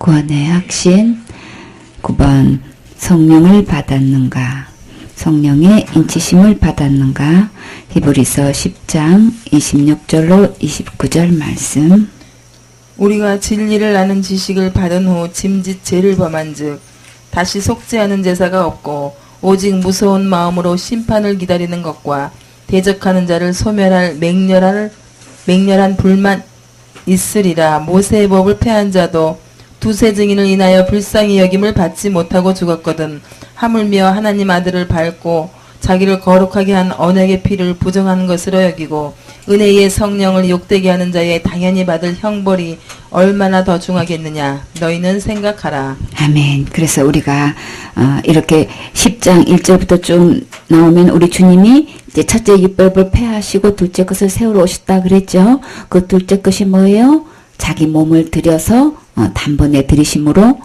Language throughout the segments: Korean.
구원의 확신. 9번 성령을 받았는가? 성령의 인치심을 받았는가? 히브리서 10장 26절로 29절 말씀. 우리가 진리를 아는 지식을 받은 후 짐짓 죄를 범한 즉 다시 속지 않은 제사가 없고 오직 무서운 마음으로 심판을 기다리는 것과 대적하는 자를 소멸할 맹렬한 불만 있으리라. 모세의 법을 폐한 자도 두세 증인을 인하여 불쌍히 여김을 받지 못하고 죽었거든. 하물며 하나님 아들을 밟고 자기를 거룩하게 한 언약의 피를 부정한 것으로 여기고 은혜의 성령을 욕되게 하는 자의 당연히 받을 형벌이 얼마나 더 중하겠느냐. 너희는 생각하라. 아멘. 그래서 우리가 이렇게 10장 1절부터 좀 나오면 우리 주님이 이제 첫째 율법을 폐하시고 둘째 것을 세우러 오셨다 그랬죠. 그 둘째 것이 뭐예요? 자기 몸을 들여서 단번에 들이심으로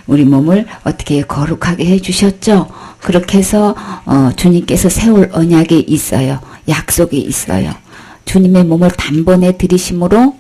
우리 몸을 어떻게 거룩하게 해주셨죠. 그렇게 해서 주님께서 세울 언약이 있어요. 약속이 있어요. 주님의 몸을 단번에 들이심으로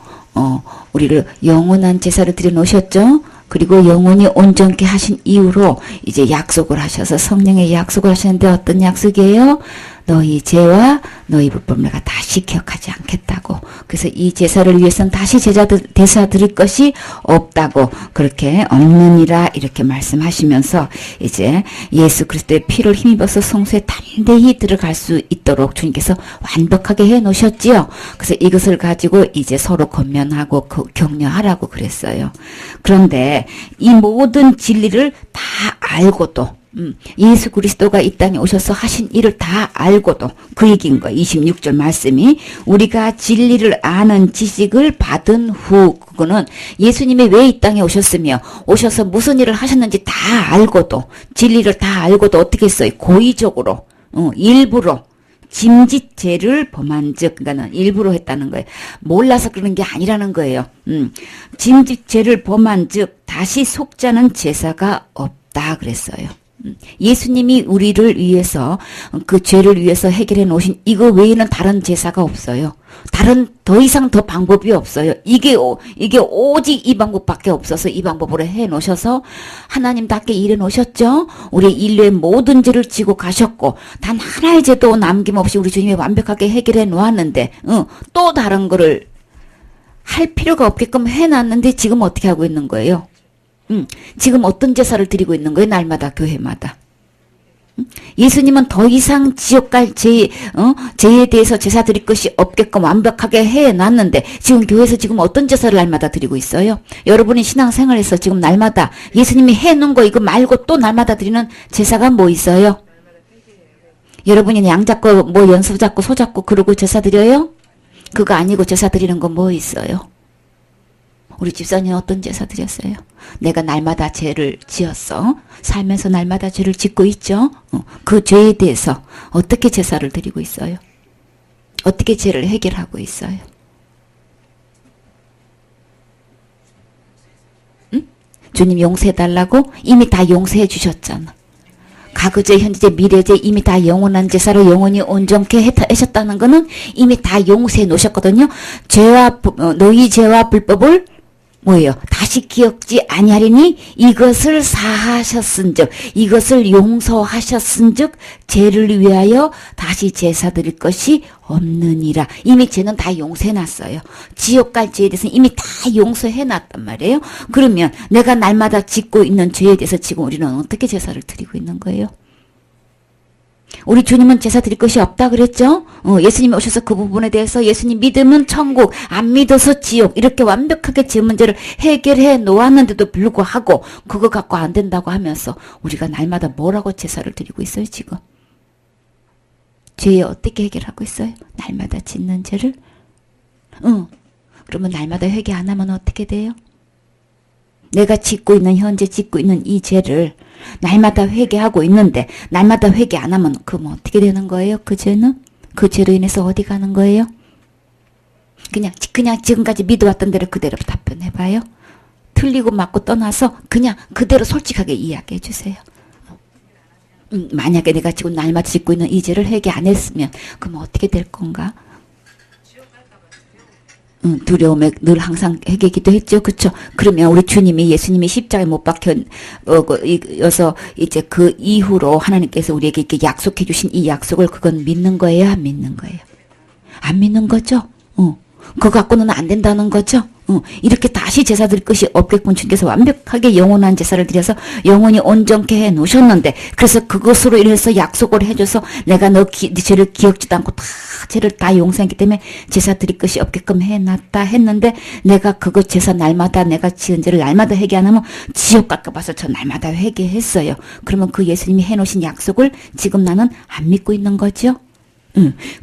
우리를 영원한 제사를 드려 놓으셨죠. 그리고 영원히 온전케 하신 이후로 이제 약속을 하셔서 성령의 약속을 하셨는데 어떤 약속이에요? 너희 죄와 너희 불법을 내가 다시 기억하지 않겠다고. 그래서 이 제사를 위해서는 다시 제사 드릴 것이 없다고, 그렇게 없느니라 이렇게 말씀하시면서 이제 예수 그리스도의 피를 힘입어서 성소에 담대히 들어갈 수 있도록 주님께서 완벽하게 해 놓으셨지요. 그래서 이것을 가지고 이제 서로 권면하고 격려하라고 그랬어요. 그런데 이 모든 진리를 다 알고도 예수 그리스도가 이 땅에 오셔서 하신 일을 다 알고도 그 얘기인 거예요. 26절 말씀이 우리가 진리를 아는 지식을 받은 후, 그거는 예수님이 왜 이 땅에 오셨으며 오셔서 무슨 일을 하셨는지 다 알고도, 진리를 다 알고도 어떻게 했어요? 고의적으로 일부러 짐짓 죄를 범한 즉, 그러니까는 일부러 했다는 거예요. 몰라서 그러는 게 아니라는 거예요. 짐짓 죄를 범한 즉 다시 속자는 제사가 없다 그랬어요. 예수님이 우리를 위해서 그 죄를 위해서 해결해 놓으신 이거 외에는 다른 제사가 없어요. 다른 더 이상 더 방법이 없어요. 이게 오직 이 방법밖에 없어서 이 방법으로 해 놓으셔서 하나님답게 일해 놓으셨죠. 우리 인류의 모든 죄를 지고 가셨고 단 하나의 죄도 남김없이 우리 주님이 완벽하게 해결해 놓았는데 또 다른 거를 할 필요가 없게끔 해놨는데 지금 어떻게 하고 있는 거예요? 지금 어떤 제사를 드리고 있는 거예요? 날마다 교회마다. 예수님은 더 이상 지옥 갈 죄에 대해서 제사 드릴 것이 없게끔 완벽하게 해놨는데 지금 교회에서 지금 어떤 제사를 날마다 드리고 있어요? 여러분이 신앙생활에서 지금 날마다 예수님이 해놓은 거 이거 말고 또 날마다 드리는 제사가 뭐 있어요? 여러분이 양 잡고 뭐 연수 잡고 소 잡고 그러고 제사 드려요? 그거 아니고 제사 드리는 거 뭐 있어요? 우리 집사님은 어떤 제사 드렸어요? 내가 날마다 죄를 지었어. 살면서 날마다 죄를 짓고 있죠. 그 죄에 대해서 어떻게 제사를 드리고 있어요? 어떻게 죄를 해결하고 있어요? 응? 주님 용서해달라고? 이미 다 용서해 주셨잖아. 과거죄, 현재죄, 미래죄 이미 다 영원한 제사로 영원히 온전케 하셨다는 거는 이미 다 용서해 놓으셨거든요. 너희 죄와 불법을 뭐예요? 다시 기억지 아니하리니 이것을 사하셨은즉, 이것을 용서하셨은즉 죄를 위하여 다시 제사 드릴 것이 없느니라. 이미 죄는 다 용서해놨어요. 지옥 갈 죄에 대해서는 이미 다 용서해놨단 말이에요. 그러면 내가 날마다 짓고 있는 죄에 대해서 지금 우리는 어떻게 제사를 드리고 있는 거예요? 우리 주님은 제사 드릴 것이 없다 그랬죠? 예수님이 오셔서 그 부분에 대해서 예수님 믿으면 천국, 안 믿어서 지옥, 이렇게 완벽하게 죄 문제를 해결해 놓았는데도 불구하고 그거 갖고 안 된다고 하면서 우리가 날마다 뭐라고 제사를 드리고 있어요 지금? 죄에 어떻게 해결하고 있어요? 날마다 짓는 죄를? 그러면 날마다 회개 안 하면 어떻게 돼요? 내가 현재 짓고 있는 이 죄를 날마다 회개하고 있는데 날마다 회개 안 하면 그럼 어떻게 되는 거예요? 그 죄는? 그 죄로 인해서 어디 가는 거예요? 그냥 지금까지 믿어왔던 대로 그대로 답변해봐요. 틀리고 맞고 떠나서 그냥 그대로 솔직하게 이야기해 주세요. 만약에 내가 지금 날마다 짓고 있는 이 죄를 회개 안 했으면 그럼 어떻게 될 건가? 두려움에 늘 항상 회개 기도했죠. 그쵸? 그러면 우리 주님이 예수님이 십자가에 못 박혀서 이제 그 이후로 하나님께서 우리에게 이렇게 약속해 주신 이 약속을 그건 믿는 거예요? 안 믿는 거예요? 안 믿는 거죠? 그거 갖고는 안 된다는 거죠? 이렇게 다시 제사 드릴 것이 없겠군. 주님께서 완벽하게 영원한 제사를 드려서 영원히 온전케 해 놓으셨는데, 그래서 그것으로 인해서 약속을 해줘서 내가 너 죄를 기억지도 않고 다 죄를 다 용서했기 때문에 제사 드릴 것이 없게끔 해놨다 했는데, 내가 그거 제사 날마다 내가 지은 죄를 날마다 회개 안 하면 지옥 갈까 봐서 저 날마다 회개했어요. 그러면 그 예수님이 해놓으신 약속을 지금 나는 안 믿고 있는 거죠?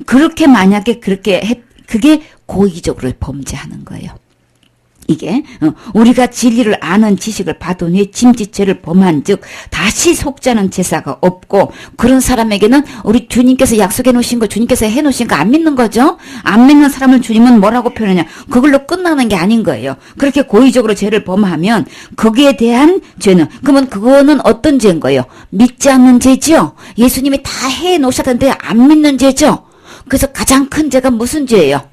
그렇게 만약에 그게 고의적으로 범죄하는 거예요. 이게 우리가 진리를 아는 지식을 받은 후에 짐짓죄를 범한 즉 다시 속죄하는 제사가 없고, 그런 사람에게는 우리 주님께서 약속해 놓으신 거, 주님께서 해 놓으신 거 안 믿는 거죠. 안 믿는 사람을 주님은 뭐라고 표현하냐, 그걸로 끝나는 게 아닌 거예요. 그렇게 고의적으로 죄를 범하면 거기에 대한 죄는, 그러면 그거는 어떤 죄인 거예요? 믿지 않는 죄죠. 예수님이 다 해 놓으셨는데 안 믿는 죄죠. 그래서 가장 큰 죄가 무슨 죄예요?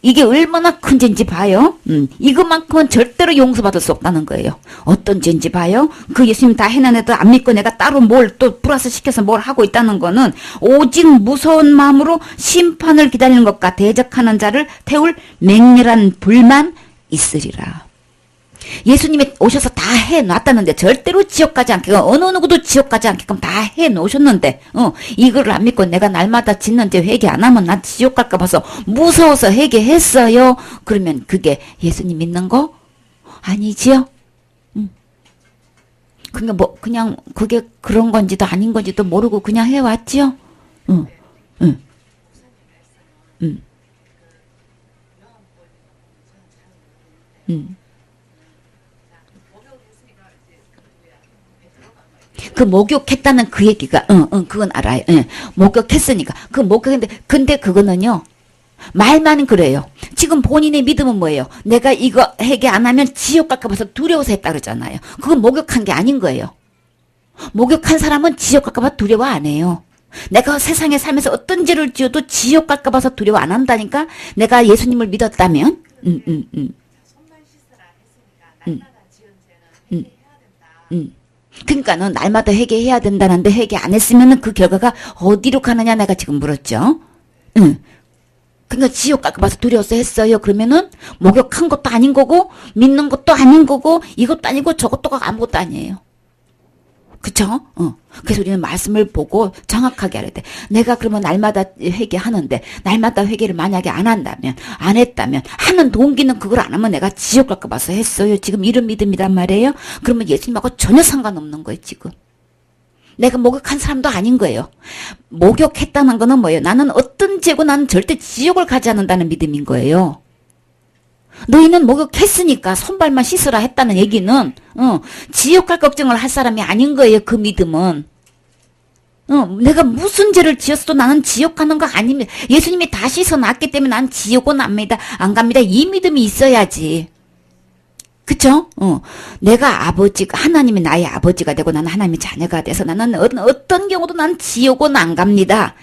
이게 얼마나 큰 죄인지 봐요. 이것만큼은 절대로 용서받을 수 없다는 거예요. 어떤 죄인지 봐요. 그 예수님 다 해놨는데도 안 믿고 내가 따로 뭘 또 플러스 시켜서 뭘 하고 있다는 거는 오직 무서운 마음으로 심판을 기다리는 것과 대적하는 자를 태울 맹렬한 불만 있으리라. 예수님이 오셔서 다 해놨다는데 절대로 지옥 가지 않게끔, 어느 누구도 지옥 가지 않게끔 다 해놓으셨는데 이거를 안 믿고 내가 날마다 짓는 죄 회개 안 하면 나 지옥 갈까 봐서 무서워서 회개했어요. 그러면 그게 예수님 믿는 거 아니지요? 그러니까 그냥 그게 그런 건지도 아닌 건지도 모르고 그냥 해왔지요? 응. 그 목욕했다는 그 얘기가, 그건 알아요. 목욕했으니까. 그 목욕했는데, 근데 그거는요, 말만 그래요. 지금 본인의 믿음은 뭐예요? 내가 이거 회개 안 하면 지옥 갈까 봐서 두려워서 했다 그러잖아요. 그건 목욕한 게 아닌 거예요. 목욕한 사람은 지옥 갈까 봐 두려워 안 해요. 내가 세상에 살면서 어떤 죄를 지어도 지옥 갈까 봐서 두려워 안 한다니까? 내가 예수님을 믿었다면? 그러니까는 날마다 회개해야 된다는데 회개 안 했으면은 그 결과가 어디로 가느냐 내가 지금 물었죠. 그러니까 지옥 갈까 봐서 두려워서 했어요. 그러면은 목욕한 것도 아닌 거고 믿는 것도 아닌 거고 이것도 아니고 저것도 아무것도 아니에요. 그쵸? 그래서 우리는 말씀을 보고 정확하게 알아야 돼. 내가 그러면 날마다 회개하는데, 날마다 회개를 만약에 안 한다면, 안 했다면, 하는 동기는 그걸 안 하면 내가 지옥 갈까 봐서 했어요. 지금 이런 믿음이란 말이에요. 그러면 예수님하고 전혀 상관없는 거예요, 지금. 내가 목욕한 사람도 아닌 거예요. 목욕했다는 거는 뭐예요? 나는 어떤 죄고 나는 절대 지옥을 가지 않는다는 믿음인 거예요. 너희는 목욕했으니까 손발만 씻으라 했다는 얘기는 지옥 갈 걱정을 할 사람이 아닌 거예요. 그 믿음은. 내가 무슨 죄를 지었어도 나는 지옥 가는 거 아닙니다. 예수님이 다 씻어놨기 때문에 난 지옥은 안 갑니다. 이 믿음이 있어야지. 그쵸? 내가 하나님이 나의 아버지가 되고 나는 하나님의 자녀가 돼서 나는 어떤 경우도 난 지옥은 안 갑니다.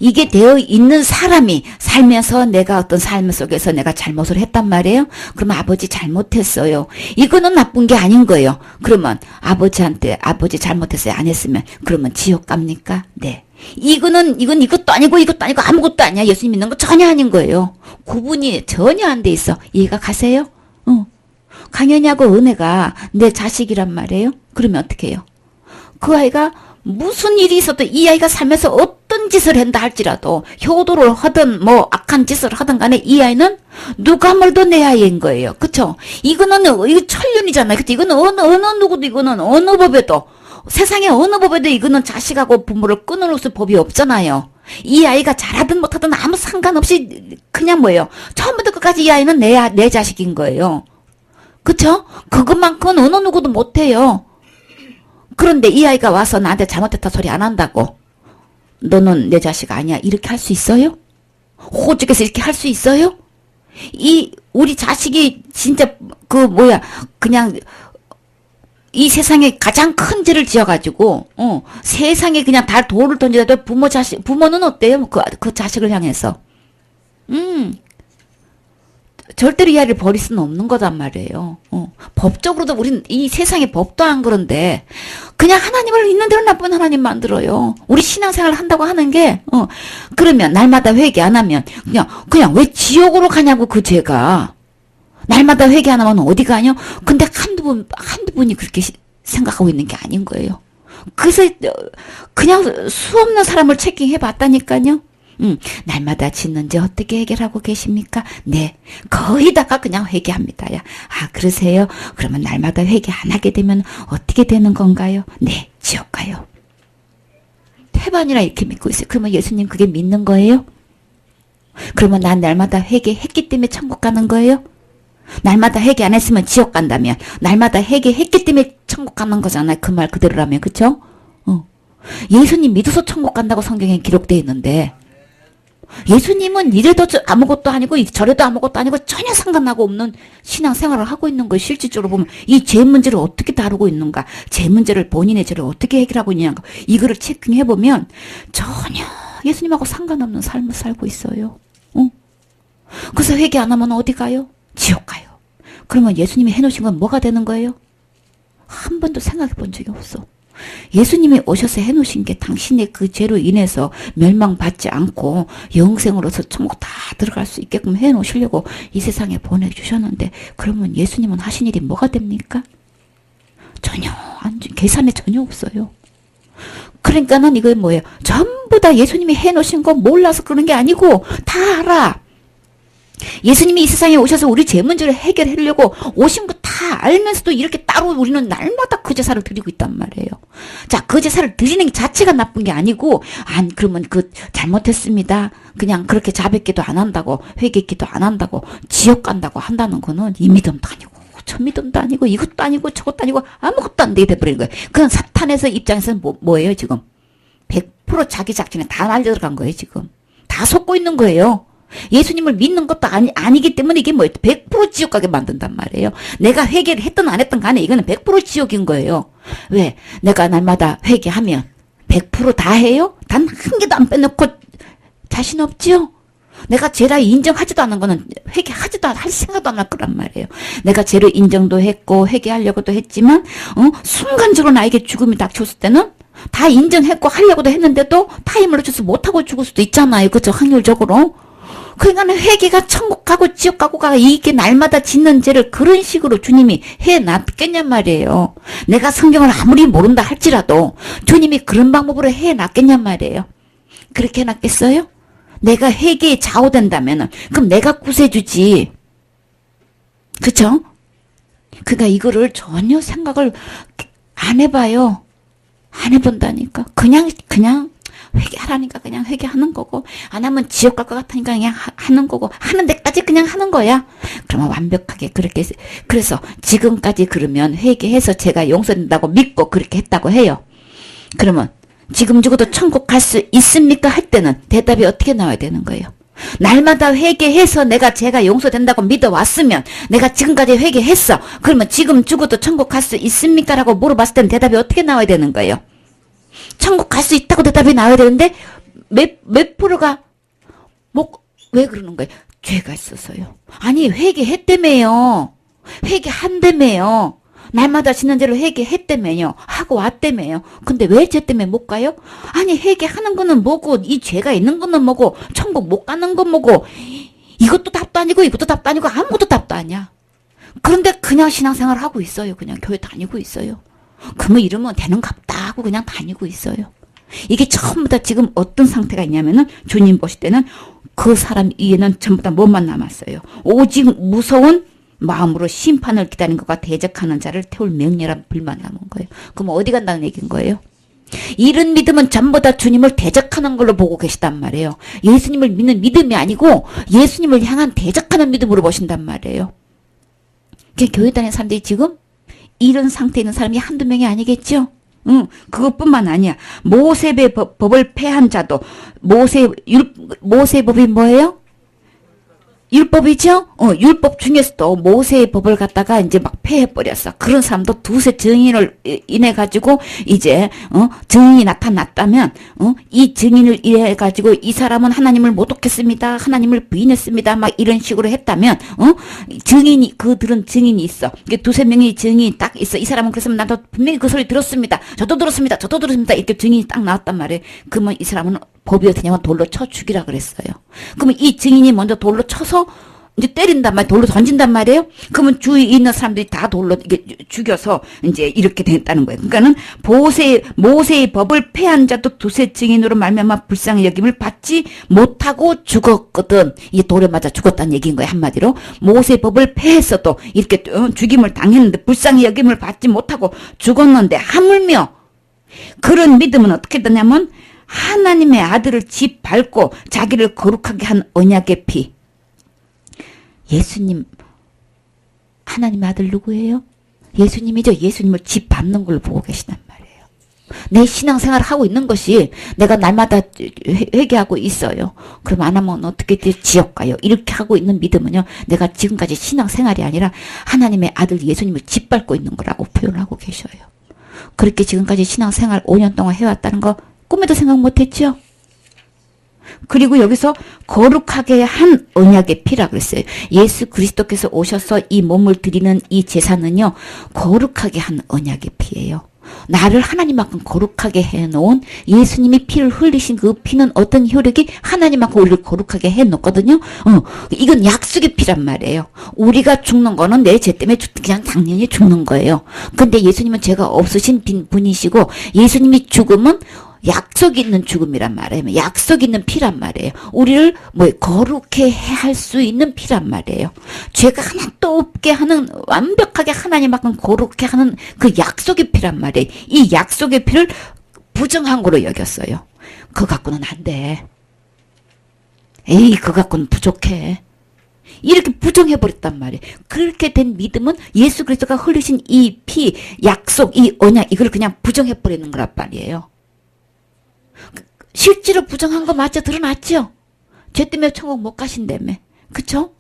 이게 되어 있는 사람이 살면서 내가 어떤 삶 속에서 내가 잘못을 했단 말이에요. 그러면 아버지 잘못했어요. 이거는 나쁜 게 아닌 거예요. 그러면 아버지한테 아버지 잘못했어요. 안 했으면 그러면 지옥 갑니까? 네. 이건 이것도 아니고 아무것도 아니야. 예수님 믿는 거 전혀 아닌 거예요. 구분이 전혀 안 돼 있어. 이해가 가세요? 강연이하고 은혜가 내 자식이란 말이에요. 그러면 어떻게 해요? 그 아이가 무슨 일이 있어도 이 아이가 살면서 어떤 짓을 한다 할지라도 효도를 하든 뭐 악한 짓을 하든 간에 이 아이는 누가 뭘도 내 아이인 거예요. 그쵸? 이거 천륜이잖아요. 그쵸? 이거는 어느 누구도 이거는 어느 법에도 세상에 어느 법에도 이거는 자식하고 부모를 끊어놓을 법이 없잖아요. 이 아이가 잘하든 못하든 아무 상관없이 그냥 뭐예요? 처음부터 끝까지 이 아이는 내 자식인 거예요. 그쵸? 그것만큼은 어느 누구도 못해요. 그런데 이 아이가 와서 나한테 잘못했다 소리 안 한다고. 너는 내 자식 아니야. 이렇게 할 수 있어요? 호적에서 이렇게 할 수 있어요? 우리 자식이 진짜 그냥 이 세상에 가장 큰 죄를 지어가지고, 세상에 그냥 다 돌을 던지더라도 부모는 어때요? 그 자식을 향해서. 절대로 이 아이를 버릴 수는 없는 거단 말이에요. 법적으로도 우린 이 세상의 법도 안 그런데 그냥 하나님을 있는 대로 나쁜 하나님 만들어요. 우리 신앙생활 한다고 하는 게 그러면 날마다 회개 안 하면 그냥 왜 지옥으로 가냐고 그 죄가. 날마다 회개 안 하면 어디 가냐? 근데 한두 분이 그렇게 생각하고 있는 게 아닌 거예요. 그래서 그냥 수 없는 사람을 체킹해 봤다니까요. 날마다 짓는 죄 어떻게 해결하고 계십니까? 네, 거의 다가 그냥 회개합니다. 야, 그러세요? 그러면 날마다 회개 안 하게 되면 어떻게 되는 건가요? 네, 지옥 가요. 태반이라 이렇게 믿고 있어요. 그러면 예수님 그게 믿는 거예요? 그러면 난 날마다 회개했기 때문에 천국 가는 거예요? 날마다 회개 안 했으면 지옥 간다면 날마다 회개했기 때문에 천국 가는 거잖아요. 그 말 그대로라면. 그쵸? 예수님 믿어서 천국 간다고 성경에 기록되어 있는데 예수님은 이래도 아무것도 아니고 저래도 아무것도 아니고 전혀 상관하고 없는 신앙생활을 하고 있는 거예요. 실질적으로 보면 이 죄 문제를 어떻게 다루고 있는가, 죄 문제를 본인의 죄를 어떻게 해결하고 있는가, 이거를 체킹해보면 전혀 예수님하고 상관없는 삶을 살고 있어요. 그래서 회개 안 하면 어디 가요? 지옥 가요. 그러면 예수님이 해놓으신 건 뭐가 되는 거예요? 한 번도 생각해 본 적이 없어. 예수님이 오셔서 해놓으신 게 당신의 그 죄로 인해서 멸망받지 않고 영생으로서 천국 다 들어갈 수 있게끔 해놓으시려고 이 세상에 보내주셨는데 그러면 예수님은 하신 일이 뭐가 됩니까? 전혀 계산에 전혀 없어요. 그러니까는 이거 뭐예요? 전부 다 예수님이 해놓으신 거 몰라서 그러는 게 아니고 다 알아. 예수님이 이 세상에 오셔서 우리 죄 문제를 해결하려고 오신 거 다 알면서도 이렇게 따로 우리는 날마다 그 제사를 드리고 있단 말이에요. 자, 그 제사를 드리는 게 자체가 나쁜 게 아니고, 그러면 잘못했습니다. 그냥 그렇게 자백기도 안 한다고, 회개기도 안 한다고, 지옥 간다고 한다는 거는 이 믿음도 아니고, 저 믿음도 아니고, 이것도 아니고, 저것도 아니고, 아무것도 안 되게 돼버리는 거예요. 그건 사탄에서 입장에서는 뭐예요, 지금? 100% 자기 작전에 다 날려 들어간 거예요, 지금. 다 속고 있는 거예요. 예수님을 믿는 것도 아니기 때문에 이게 뭐예요? 100% 지옥 가게 만든단 말이에요. 내가 회개를 했든 안 했든 간에 이거는 100% 지옥인 거예요. 왜? 내가 날마다 회개하면 100% 다 해요? 단 한 개도 안 빼놓고 자신 없지요? 내가 죄라 인정하지도 않은 거는 회개하지도 할 생각도 안 할 거란 말이에요. 내가 죄를 인정도 했고 회개하려고도 했지만 순간적으로 나에게 죽음이 닥쳤을 때는 다 인정했고 하려고도 했는데도 타임을 놓쳐서 못하고 죽을 수도 있잖아요. 그렇죠? 확률적으로. 그러니까 회개가 천국 가고 지옥 가고가 이게 날마다 짓는 죄를 그런 식으로 주님이 해놨겠냐 말이에요. 내가 성경을 아무리 모른다 할지라도 주님이 그런 방법으로 해놨겠냐 말이에요. 그렇게 해놨겠어요? 내가 회개에 좌우된다면 그럼 내가 구세주지. 그쵸? 그러니까 이거를 전혀 생각을 안 해봐요. 안 해본다니까. 그냥 회개하라니까 그냥 회개하는 거고, 안 하면 지옥 갈 것 같으니까 그냥 하는 거고, 하는 데까지 그냥 하는 거야. 그러면 완벽하게 그렇게, 그래서 지금까지 그러면 회개해서 제가 용서된다고 믿고 그렇게 했다고 해요. 그러면 지금 죽어도 천국 갈 수 있습니까? 할 때는 대답이 어떻게 나와야 되는 거예요? 날마다 회개해서 내가 제가 용서된다고 믿어왔으면 내가 지금까지 회개했어. 그러면 지금 죽어도 천국 갈 수 있습니까? 라고 물어봤을 때는 대답이 어떻게 나와야 되는 거예요? 천국 갈 수 있다고 대답이 나와야 되는데 몇 프로가 왜 그러는 거예요? 죄가 있어서요. 아니 회개했다며요. 회개한다며요. 날마다 지는 죄를 회개했다며요. 하고 왔다며요. 근데 왜 죄 때문에 못 가요? 아니 회개하는 거는 뭐고 이 죄가 있는 거는 뭐고 천국 못 가는 건 뭐고 이것도 답도 아니고 이것도 답도 아니고 아무것도 답도 아니야. 그런데 그냥 신앙생활 하고 있어요. 그냥 교회 다니고 있어요. 그러면 이러면 되는갑다 하고 그냥 다니고 있어요. 이게 전부 다 지금 어떤 상태가 있냐면은 주님 보실 때는 그 사람 위에는 전부 다 뭐만 남았어요. 오직 무서운 마음으로 심판을 기다리는 것과 대적하는 자를 태울 맹렬한 불만 남은 거예요. 그럼 어디 간다는 얘기인 거예요? 이런 믿음은 전부 다 주님을 대적하는 걸로 보고 계시단 말이에요. 예수님을 믿는 믿음이 아니고 예수님을 향한 대적하는 믿음으로 보신단 말이에요. 교회 다니는 사람들이 지금 이런 상태에 있는 사람이 한두 명이 아니겠죠? 그것뿐만 아니야. 모세의 법을 폐한 자도 모세의 법이 뭐예요? 율법이죠? 율법 중에서도 모세의 법을 갖다가 이제 막 폐해버렸어. 그런 사람도 두세 증인을 인해가지고 이제, 증인이 나타났다면, 이 증인을 인해가지고 이 사람은 하나님을 모독했습니다. 하나님을 부인했습니다. 막 이런 식으로 했다면, 그들은 증인이 있어. 이게 두세 명의 증인이 딱 있어. 이 사람은 그랬으면 나도 분명히 그 소리 들었습니다. 저도 들었습니다. 저도 들었습니다. 이렇게 증인이 딱 나왔단 말이에요. 그러면 이 사람은 법이 어떻게 하냐면 돌로 쳐 죽이라 그랬어요. 그러면 이 증인이 먼저 돌로 쳐서 이제 때린단 말이에요. 돌로 던진단 말이에요. 그러면 주위에 있는 사람들이 다 돌로 이게 죽여서 이제 이렇게 됐다는 거예요. 그러니까는 모세의 법을 폐한 자도 두세 증인으로 말미암아 불쌍히 여김을 받지 못하고 죽었거든. 이게 돌에 맞아 죽었다는 얘기인 거예요. 한마디로 모세의 법을 폐했어도 이렇게 죽임을 당했는데 불쌍히 여김을 받지 못하고 죽었는데 하물며 그런 믿음은 어떻게 되냐면 하나님의 아들을 짓밟고 자기를 거룩하게 한 언약의 피. 예수님, 하나님의 아들 누구예요? 예수님이죠. 예수님을 짓밟는 걸 보고 계시단 말이에요. 내 신앙생활을 하고 있는 것이 내가 날마다 회개하고 있어요. 그럼 안 하면 어떻게 지옥 가요? 이렇게 하고 있는 믿음은요. 내가 지금까지 신앙생활이 아니라 하나님의 아들 예수님을 짓밟고 있는 거라고 표현을 하고 계셔요. 그렇게 지금까지 신앙생활 5년 동안 해왔다는 거 꿈에도 생각 못했죠. 그리고 여기서 거룩하게 한 언약의 피라 그랬어요. 예수 그리스도께서 오셔서 이 몸을 드리는 이 제사는요. 거룩하게 한 언약의 피예요. 나를 하나님만큼 거룩하게 해놓은 예수님이 피를 흘리신 그 피는 어떤 효력이 하나님만큼 우리를 거룩하게 해놓거든요. 이건 약속의 피란 말이에요. 우리가 죽는 거는 내 죄 때문에 그냥 당연히 죽는 거예요. 근데 예수님은 죄가 없으신 분이시고 예수님이 죽음은 약속 있는 죽음이란 말이에요. 약속 있는 피란 말이에요. 우리를 거룩해 할 수 있는 피란 말이에요. 죄가 하나도 없게 하는 완벽하게 하나님만큼 거룩해 하는 그 약속의 피란 말이에요. 이 약속의 피를 부정한 거로 여겼어요. 그거 갖고는 안 돼. 에이, 그거 갖고는 부족해. 이렇게 부정해버렸단 말이에요. 그렇게 된 믿음은 예수 그리스도가 흘리신 이 피, 약속, 이 언약, 이걸 그냥 부정해버리는 거란 말이에요. 실제로 부정한 거 맞죠? 드러났죠? 죄 때문에 천국 못 가신다며. 그쵸?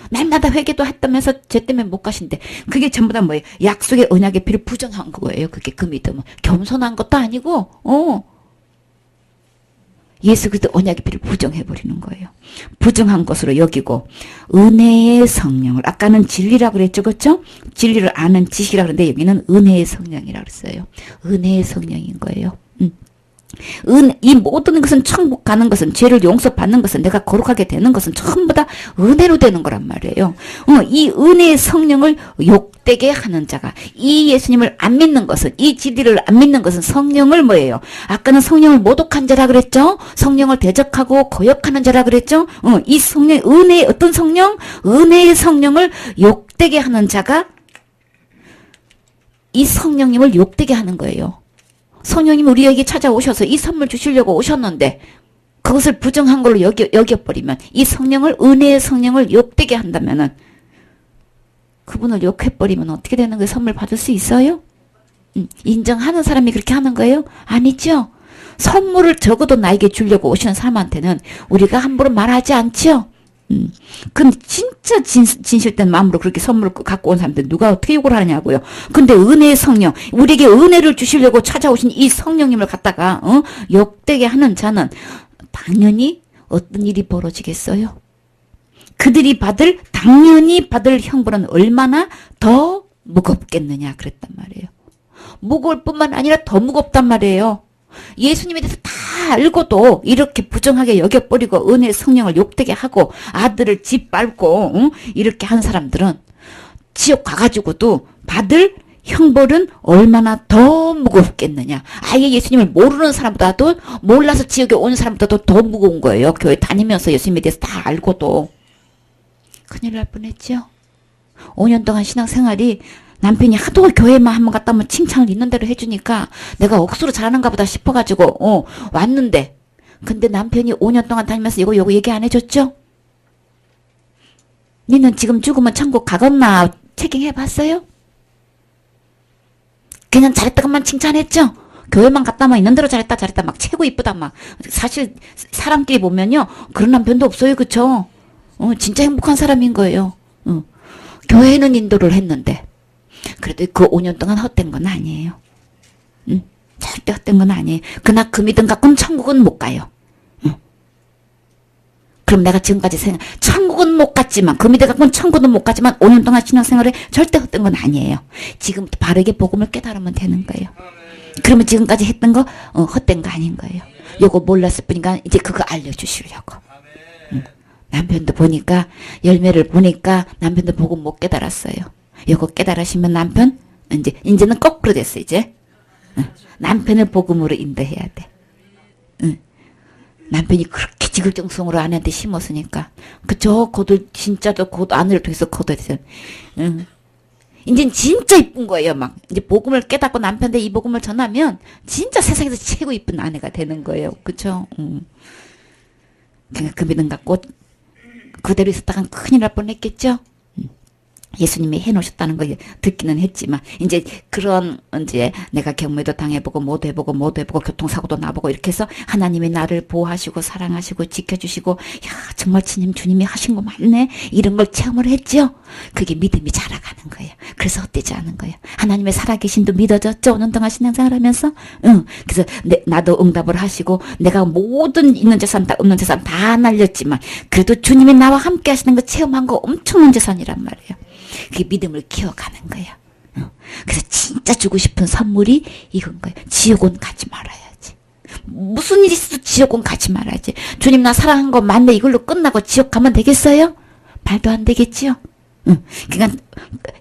날마다 회개도 했다면서 죄 때문에 못 가신대. 그게 전부 다 뭐예요? 약속의 언약의 피를 부정한 거예요. 그게 그 믿음은. 겸손한 것도 아니고, 예수 그리스도 언약의 피를 부정해버리는 거예요. 부정한 것으로 여기고, 은혜의 성령을, 아까는 진리라고 그랬죠, 그렇죠? 진리를 아는 지식이라고 그러는데 여기는 은혜의 성령이라고 그랬어요. 은혜의 성령인 거예요. 이 모든 것은 천국 가는 것은 죄를 용서받는 것은 내가 거룩하게 되는 것은 전부 다 은혜로 되는 거란 말이에요. 이 은혜의 성령을 욕되게 하는 자가 이 예수님을 안 믿는 것은 이 진리를 안 믿는 것은 성령을 뭐예요? 아까는 성령을 모독한 자라 그랬죠? 성령을 대적하고 거역하는 자라 그랬죠? 이 성령 은혜의 어떤 성령? 은혜의 성령을 욕되게 하는 자가 이 성령님을 욕되게 하는 거예요. 성령님이 우리에게 찾아오셔서 이 선물 주시려고 오셨는데 그것을 부정한 걸로 여겨버리면 이 성령을 은혜의 성령을 욕되게 한다면은 그분을 욕해버리면 어떻게 되는 거예요? 선물 받을 수 있어요? 인정하는 사람이 그렇게 하는 거예요? 아니죠. 선물을 적어도 나에게 주려고 오시는 사람한테는 우리가 함부로 말하지 않죠. 근데 진짜 진실된 마음으로 그렇게 선물을 갖고 온 사람들 누가 어떻게 욕을 하냐고요. 근데 은혜의 성령, 우리에게 은혜를 주시려고 찾아오신 이 성령님을 갖다가 욕되게 하는 자는 당연히 어떤 일이 벌어지겠어요? 그들이 당연히 받을 형벌은 얼마나 더 무겁겠느냐 그랬단 말이에요. 무거울 뿐만 아니라 더 무겁단 말이에요. 예수님에 대해서 다 알고도 이렇게 부정하게 여겨버리고 은혜의 성령을 욕되게 하고 아들을 짓밟고 이렇게 한 사람들은 지옥 가가지고도 받을 형벌은 얼마나 더 무겁겠느냐. 아예 예수님을 모르는 사람보다도 몰라서 지옥에 온 사람보다도 더 무거운 거예요. 교회 다니면서 예수님에 대해서 다 알고도. 큰일 날 뻔했죠. 5년 동안 신앙생활이 남편이 하도 교회만 한번 갔다 오면 칭찬을 있는 대로 해주니까 내가 억수로 잘하는가 보다 싶어가지고 왔는데 근데 남편이 5년 동안 다니면서 이거 얘기 안 해줬죠? 니는 지금 죽으면 천국 가겠나 체킹해봤어요? 그냥 잘했다고만 칭찬했죠? 교회만 갔다 오면 있는 대로 잘했다 막 최고 이쁘다 막 사실 사람끼리 보면요 그런 남편도 없어요. 그쵸? 진짜 행복한 사람인 거예요. 교회는 인도를 했는데 그래도 그 5년 동안 헛된 건 아니에요. 절대 헛된 건 아니에요. 그러나 그 믿음 갖고는 천국은 못 가요. 그럼 내가 지금까지 천국은 못 갔지만, 그 믿음 갖고는 천국은 못 갔지만 5년 동안 신앙생활에 절대 헛된 건 아니에요. 지금부터 바르게 복음을 깨달으면 되는 거예요. 그러면 지금까지 했던 거 헛된 거 아닌 거예요. 요거 몰랐을 뿐이니까 이제 그거 알려주시려고. 남편도 보니까, 열매를 보니까 남편도 복음 못 깨달았어요. 요거 깨달으시면 남편 이제는 거꾸로 됐어. 이제 남편을 복음으로 인도해야 돼. 남편이 그렇게 지극정성으로 아내한테 심었으니까. 그쵸? 그도 진짜도 곧 아내를 통해서 거둬야 이제 진짜 이쁜 거예요. 막 이제 복음을 깨닫고 남편한테 이 복음을 전하면 진짜 세상에서 최고 이쁜 아내가 되는 거예요. 그쵸? 그러니까 그 믿음 갖고 그대로 있었다간 큰일 날 뻔했겠죠. 예수님이 해놓으셨다는 걸 듣기는 했지만, 이제 그런, 이제 내가 경매도 당해보고, 모두 해보고, 교통사고도 나보고, 이렇게 해서 하나님이 나를 보호하시고, 사랑하시고, 지켜주시고, 야, 정말 주님이 하신 거 맞네? 이런 걸 체험을 했죠? 그게 믿음이 자라가는 거예요. 그래서 헛되지 않은 거예요. 하나님의 살아계신도 믿어졌죠? 5년 동안 신앙생활 하면서? 그래서 나도 응답을 하시고, 내가 모든 있는 재산, 없는 재산 다 날렸지만, 그래도 주님이 나와 함께 하시는 거 체험한 거 엄청난 재산이란 말이에요. 그게 믿음을 키워가는 거야. 그래서 진짜 주고 싶은 선물이 이건 거야. 지옥은 가지 말아야지. 무슨 일이 있어도 지옥은 가지 말아야지. 주님 나 사랑한 거 맞네. 이걸로 끝나고 지옥 가면 되겠어요? 말도 안 되겠지요. 그러니까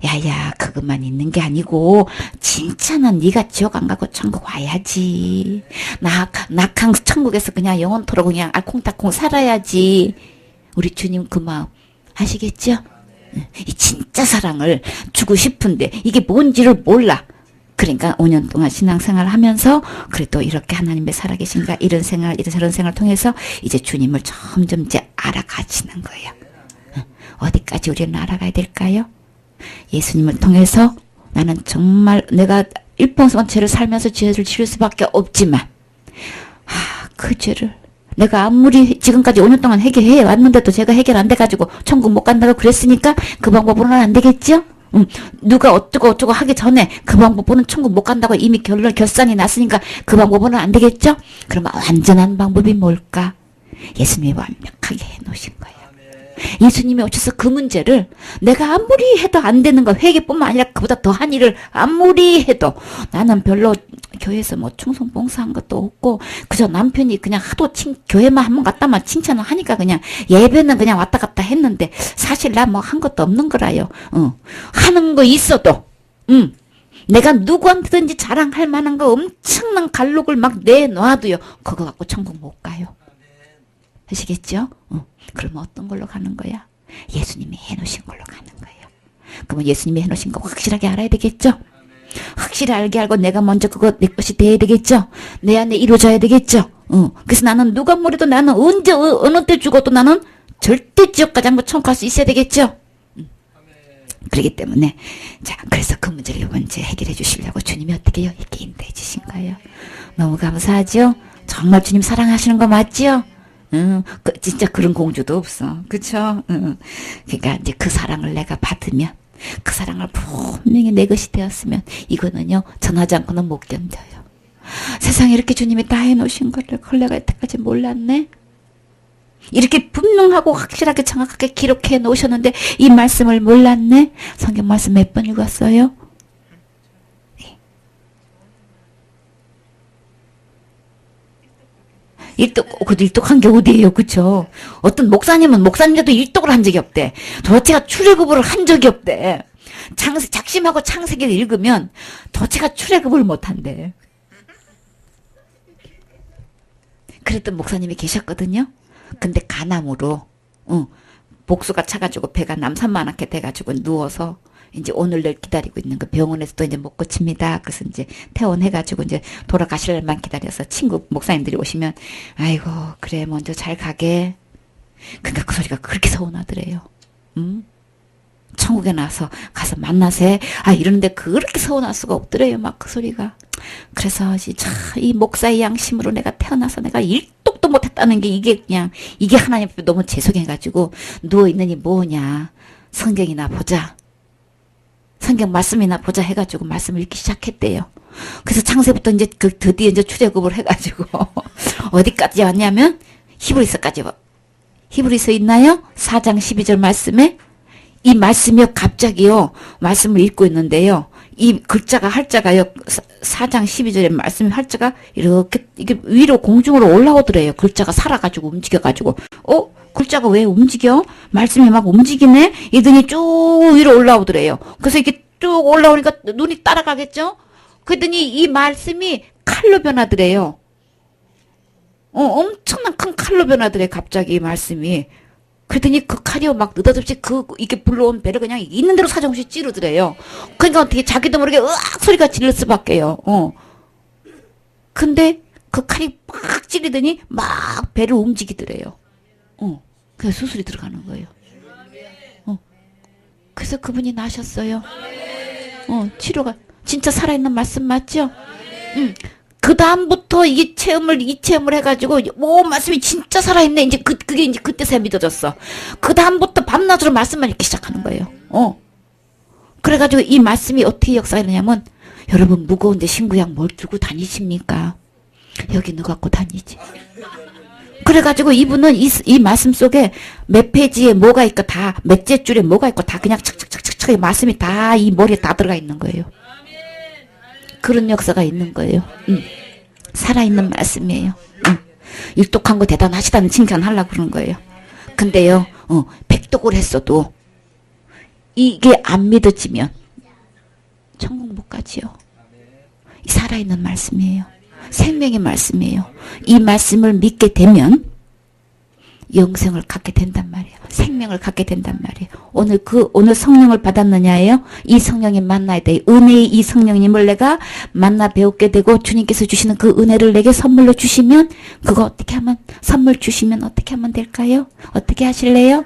야야 그것만 있는 게 아니고 진짜는 네가 지옥 안 가고 천국 와야지. 낙항 천국에서 그냥 영원토록 그냥 알콩달콩 살아야지. 우리 주님 그 마음 아시겠죠? 이 진짜 사랑을 주고 싶은데 이게 뭔지를 몰라. 그러니까 5년 동안 신앙생활을 하면서 그래도 이렇게 하나님의 살아계신가 이런 생활 저런 생활을 통해서 이제 주님을 점점 이제 알아가시는 거예요. 어디까지 우리는 알아가야 될까요? 예수님을 통해서 나는 정말 내가 일평생을 살면서 죄를 지을 수밖에 없지만 그 죄를 내가 아무리 지금까지 5년 동안 해결해 왔는데도 제가 해결 안 돼가지고 천국 못 간다고 그랬으니까 그 방법으로는 안 되겠죠? 누가 어쩌고 하기 전에 그 방법으로는 천국 못 간다고 이미 결산이 났으니까 그 방법으로는 안 되겠죠? 그럼 완전한 방법이 뭘까? 예수님이 완벽하게 해놓으신 거예요. 예수님이 오셔서 그 문제를 내가 아무리 해도 안 되는 거 회개뿐만 아니라 그보다 더한 일을 아무리 해도 나는 별로 교회에서 뭐 충성 봉사한 것도 없고 그저 남편이 그냥 하도 교회만 한번 갔다만 칭찬을 하니까 그냥 예배는 그냥 왔다 갔다 했는데 사실 나 뭐 한 것도 없는 거라요. 하는 거 있어도 내가 누구한테든지 자랑할 만한 거 엄청난 갈록을 막 내놔도요 그거 갖고 천국 못 가요. 아시겠죠? 그러면 어떤 걸로 가는 거야? 예수님이 해놓으신 걸로 가는 거예요. 그러면 예수님이 해놓으신 거 확실하게 알아야 되겠죠? 확실히 알게 알고 내가 먼저 그거 내 것이 돼야 되겠죠? 내 안에 이루어져야 되겠죠? 그래서 나는 누가 뭐래도 나는 언제 어느 때 죽어도 나는 절대 지옥 가지 않고 천국 갈 수 있어야 되겠죠? 그렇기 때문에 자 그래서 그 문제를 이번 주에 해결해 주시려고 주님이 어떻게 해요? 이렇게 인도해 주신 거예요. 너무 감사하죠? 정말 주님 사랑하시는 거 맞죠? 진짜 그런 공주도 없어. 그쵸? 그러니까 이제 그 사랑을 내가 받으면, 그 사랑을 분명히 내 것이 되었으면, 이거는요, 전하지 않고는 못 견뎌요. 세상에 이렇게 주님이 다 해놓으신 거를 내가 여태까지 몰랐네? 이렇게 분명하고 확실하게 정확하게 기록해 놓으셨는데, 이 말씀을 몰랐네? 성경 말씀 몇 번 읽었어요? 그래도 일독한 게 어디예요, 그쵸? 어떤 목사님은 목사님도 일독을 한 적이 없대. 도대체가 출애굽을 한 적이 없대. 작심하고 창세기를 읽으면 도대체가 출애굽을 못 한대. 그랬던 목사님이 계셨거든요. 근데 간암으로, 복수가 차가지고 배가 남산만하게 돼가지고 누워서 이제 오늘날 기다리고 있는 그 병원에서도 이제 못 고칩니다. 그래서 이제 퇴원해가지고 이제 돌아가실 날만 기다려서 친구 목사님들이 오시면 아이고 그래 먼저 잘 가게. 그러니까 그 소리가 그렇게 서운하더래요. 천국에 나서 가서 만나세. 이러는데 그렇게 서운할 수가 없더래요. 막 그 소리가. 그래서 이 목사의 양심으로 내가 태어나서 내가 일독도 생각도 못했다는 게 이게 그냥 이게 하나님 앞에 너무 죄송해가지고 누워있느니 뭐냐 성경이나 보자. 성경 말씀이나 보자 해가지고 말씀을 읽기 시작했대요. 그래서 창세부터 이제 드디어 이제 출애굽을 해가지고 어디까지 왔냐면 히브리서까지 히브리서 있나요? 4장 12절 말씀에 이 말씀이요 갑자기요 말씀을 읽고 있는데요. 이 글자가 할자가요 4장 12절의 말씀 할자가 이렇게 이게 위로 공중으로 올라오더래요. 글자가 살아가지고 움직여가지고 글자가 왜 움직여? 말씀이 막 움직이네? 이더니 쭉 위로 올라오더래요. 그래서 이렇게 쭉 올라오니까 눈이 따라가겠죠? 그랬더니 이 말씀이 칼로 변하더래요. 엄청난 큰 칼로 변하더래 갑자기 이 말씀이. 그랬더니 그 칼이요 막 느닷없이 이게 불러온 배를 그냥 있는 대로 사정없이 찌르더래요. 그러니까 어떻게 자기도 모르게 으악 소리가 질릴 수밖에요. 근데 그 칼이 막 찌르더니 막 배를 움직이더래요. 그래서 수술이 들어가는 거예요. 그래서 그분이 나셨어요. 치료가 진짜 살아있는 말씀 맞죠? 그 다음부터 이 체험을 해가지고, 말씀이 진짜 살아있네. 이제 그게 이제 그때서야 믿어졌어. 그 다음부터 밤낮으로 말씀만 읽기 시작하는 거예요. 그래가지고 이 말씀이 어떻게 역사하느냐면, 여러분 무거운데 신구약 뭘 들고 다니십니까? 여기 넣어 갖고 다니지. 그래가지고 이분은 이 말씀 속에 몇 페이지에 뭐가 있고 다, 몇째 줄에 뭐가 있고 다 그냥 착착착착착 말씀이 다 이 머리에 다 들어가 있는 거예요. 그런 역사가 있는 거예요. 살아있는 말씀이에요. 일독한 거 대단하시다는 칭찬하려고 그러는 거예요. 근데요, 백독을 했어도 이게 안 믿어지면 천국 못 가지요. 살아있는 말씀이에요. 생명의 말씀이에요. 이 말씀을 믿게 되면 영생을 갖게 된단 말이에요. 생명을 갖게 된단 말이에요. 오늘 성령을 받았느냐예요? 이 성령이 만나야 돼. 은혜의 이 성령님을 내가 만나 배우게 되고 주님께서 주시는 그 은혜를 내게 선물로 주시면 그거 어떻게 하면 선물 주시면 어떻게 하면 될까요? 어떻게 하실래요?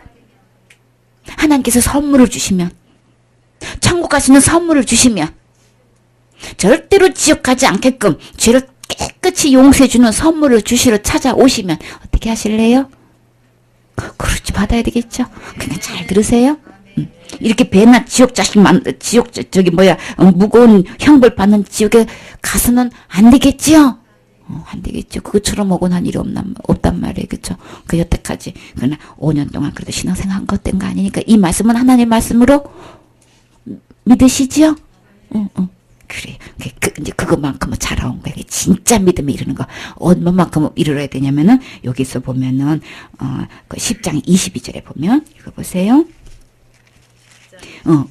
하나님께서 선물을 주시면 천국 가시는 선물을 주시면 절대로 지옥 가지 않게끔 죄를 깨끗이 용서해주는 선물을 주시러 찾아오시면 어떻게 하실래요? 그렇지 받아야 되겠죠. 그냥 잘 들으세요. 이렇게 배나 지옥 무거운 형벌 받는 지옥에 가서는 안 되겠지요. 안 되겠죠. 그것처럼 억울한 일이 없단 말이에요. 그렇죠. 그 여태까지 그러나 5년 동안 그래도 신앙생활 한 것 된 거 아니니까 이 말씀은 하나님의 말씀으로 믿으시지요? 그래. 이제 그것만큼은 잘하온 거예요. 진짜 믿음이 이르는 거. 얼마만큼 이르러야 되냐면은, 여기서 보면은, 그 10장 22절에 보면, 이거 보세요.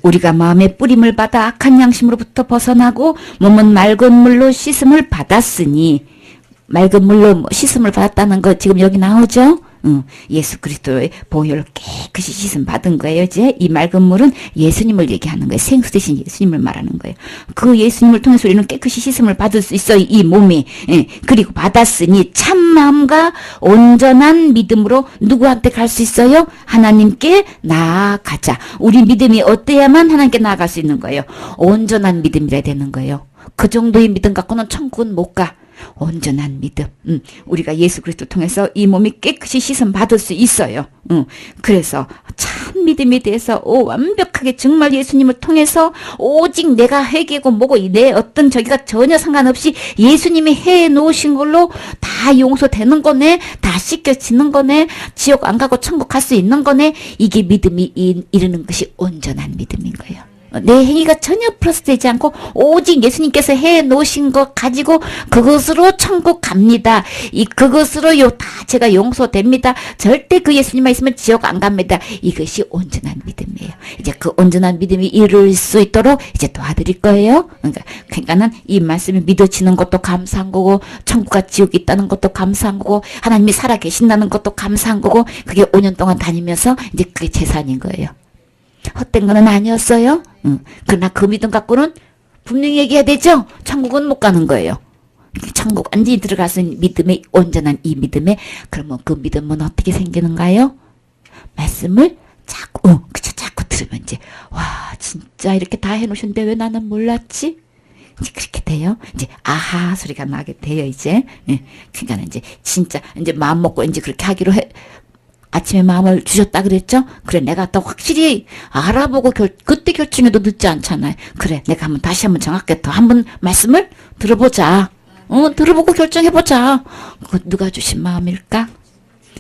우리가 마음의 뿌림을 받아 악한 양심으로부터 벗어나고, 몸은 맑은 물로 씻음을 받았으니, 맑은 물로 씻음을 받았다는 거 지금 여기 나오죠? 예수 그리스도의 보혈로 깨끗이 씻음 받은 거예요. 이제 이 맑은 물은 예수님을 얘기하는 거예요. 생수 대신 예수님을 말하는 거예요. 그 예수님을 통해서 우리는 깨끗이 씻음을 받을 수 있어요. 이 몸이. 그리고 받았으니 참 마음과 온전한 믿음으로 누구한테 갈 수 있어요? 하나님께 나아가자. 우리 믿음이 어때야만 하나님께 나아갈 수 있는 거예요. 온전한 믿음이라 되는 거예요. 그 정도의 믿음 갖고는 천국은 못 가. 온전한 믿음. 우리가 예수 그리스도 통해서 이 몸이 깨끗이 씻음 받을 수 있어요. 그래서 참 믿음에 대해서 완벽하게 정말 예수님을 통해서 오직 내가 회개고 뭐고 내 어떤 저기가 전혀 상관없이 예수님이 해 놓으신 걸로 다 용서되는 거네. 다 씻겨지는 거네. 지옥 안 가고 천국 갈 수 있는 거네. 이게 믿음이 이르는 것이 온전한 믿음인 거예요. 내 행위가 전혀 플러스되지 않고 오직 예수님께서 해 놓으신 것 가지고 그것으로 천국 갑니다. 그것으로 다 제가 용서됩니다. 절대 그 예수님만 있으면 지옥 안 갑니다. 이것이 온전한 믿음이에요. 이제 그 온전한 믿음이 이룰 수 있도록 이제 도와드릴 거예요. 그러니까는 이 말씀이 믿어지는 것도 감사한 거고 천국과 지옥이 있다는 것도 감사한 거고 하나님이 살아 계신다는 것도 감사한 거고 그게 5년 동안 다니면서 이제 그게 재산인 거예요. 헛된 거는 아니었어요. 그러나 그 믿음 갖고는 분명히 얘기해야 되죠. 천국은 못 가는 거예요. 천국 완전히 들어가서 믿음의 온전한 이 믿음에 그러면 그 믿음은 어떻게 생기는가요? 말씀을 자꾸 들으면 이제 와 진짜 이렇게 다 해놓으셨는데 왜 나는 몰랐지? 이제 그렇게 돼요. 이제 아하 소리가 나게 돼요. 이제 예. 그러니까 이제 진짜 이제 마음 먹고 이제 그렇게 하기로 해. 아침에 마음을 주셨다 그랬죠? 그래, 내가 또 확실히 알아보고 그때 결정해도 늦지 않잖아요. 그래, 내가 다시 한번 정확하게 더 한번 말씀을 들어보자. 들어보고 결정해보자. 누가 주신 마음일까?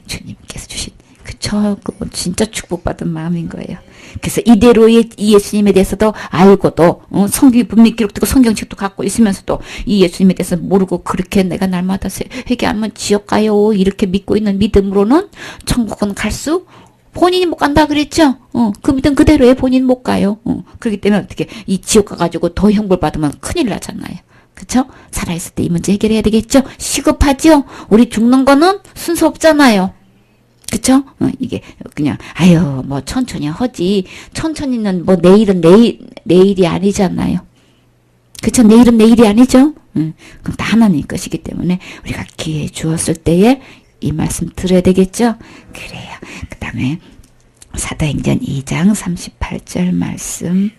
주님께서 주신, 그쵸? 그건 진짜 축복받은 마음인 거예요. 그래서 이대로 이 예수님에 대해서도 알고도, 성경이 분명히 기록되고 성경책도 갖고 있으면서도 이 예수님에 대해서 모르고 그렇게 내가 날마다 회개하면 지옥 가요. 이렇게 믿고 있는 믿음으로는 천국은 갈 수 본인이 못 간다 그랬죠? 그 믿음 그대로에 본인 못 가요. 그렇기 때문에 어떻게 이 지옥 가가지고 더 형벌 받으면 큰일 나잖아요. 그쵸? 살아있을 때 이 문제 해결해야 되겠죠? 시급하죠? 우리 죽는 거는 순서 없잖아요. 그쵸? 이게 그냥 아유 뭐 천천히 하지. 천천히는 뭐 내일은 내일이 아니잖아요. 그쵸? 내일은 내일이 아니죠? 그럼 다 하나님 것이기 때문에 우리가 기회 주었을 때에 이 말씀 들어야 되겠죠? 그래요. 그 다음에 사도행전 2장 38절 말씀.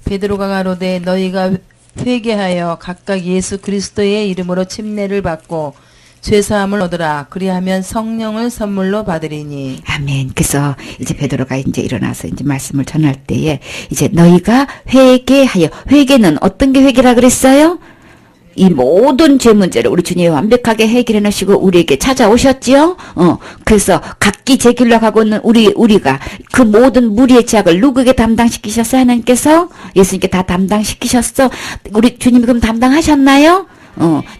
베드로가 가로되 너희가 회개하여 각각 예수 그리스도의 이름으로 침례를 받고 죄사함을 얻으라. 그리하면 성령을 선물로 받으리니. 아멘. 그래서 이제 베드로가 이제 일어나서 이제 말씀을 전할 때에 이제 너희가 회개하여, 회개는 어떤 게 회개라 그랬어요? 이 모든 죄 문제를 우리 주님이 완벽하게 해결해 놓으시고 우리에게 찾아오셨지요? 그래서 각기 제 길로 가고 있는 우리가 그 모든 무리의 죄악을 누구에게 담당시키셨어요? 하나님께서? 예수님께 다 담당시키셨어? 우리 주님이 그럼 담당하셨나요?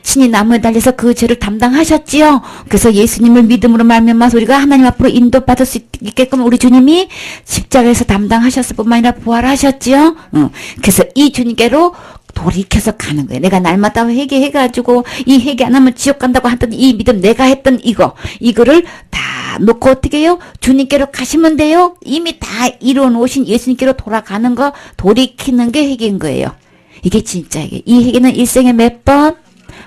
친히 나무에 달려서 그 죄를 담당하셨지요. 그래서 예수님을 믿음으로 말미암아서 우리가 하나님 앞으로 인도받을 수 있게끔 우리 주님이 십자가에서 담당하셨을 뿐만 아니라 부활하셨지요. 그래서 이 주님께로 돌이켜서 가는 거예요. 내가 날마다 회개해가지고 이 회개 안 하면 지옥 간다고 하던 이 믿음, 내가 했던 이거를 다 놓고 어떻게 해요? 주님께로 가시면 돼요. 이미 다 이루어 놓으신 예수님께로 돌아가는 거, 돌이키는 게 회개인 거예요. 이게 진짜 회개. 이 회개는 일생에 몇 번?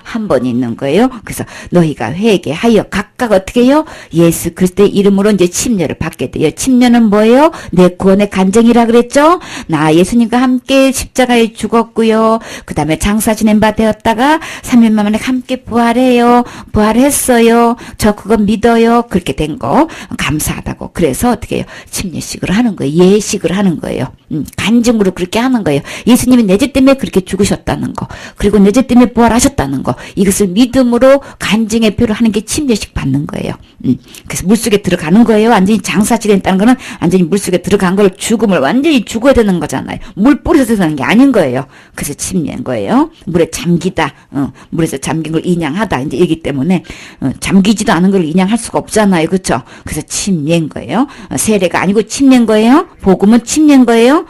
한 번 있는 거예요. 그래서 너희가 회개하여 각각 어떻게 해요? 예수 그리스도의 이름으로 이제 침례를 받게 돼요. 침례는 뭐예요? 내 구원의 간증이라 그랬죠? 나 예수님과 함께 십자가에 죽었고요. 그 다음에 장사 지낸 바 되었다가 3일 만에 함께 부활해요. 부활했어요. 저 그거 믿어요. 그렇게 된 거 감사하다고. 그래서 어떻게 해요? 침례식을 하는 거예요. 예식을 하는 거예요. 간증으로 그렇게 하는 거예요. 예수님이 내 죄 때문에 그렇게 죽으셨다는 거. 그리고 내 죄 때문에 부활하셨다는 거. 이것을 믿음으로 간증의 표를 하는 게 침례식 받는 거예요. 그래서 물속에 들어가는 거예요. 완전히 장사 지냈다는 거는 완전히 물속에 들어간 걸 죽음을 완전히 죽어야 되는 거잖아요. 물 뿌려서 되는 게 아닌 거예요. 그래서 침례인 거예요. 물에 잠기다. 물에서 잠긴 걸 인양하다. 이제 이기 때문에 잠기지도 않은 걸 인양할 수가 없잖아요. 그렇죠? 그래서 침례인 거예요. 세례가 아니고 침례인 거예요. 복음은 침례인 거예요.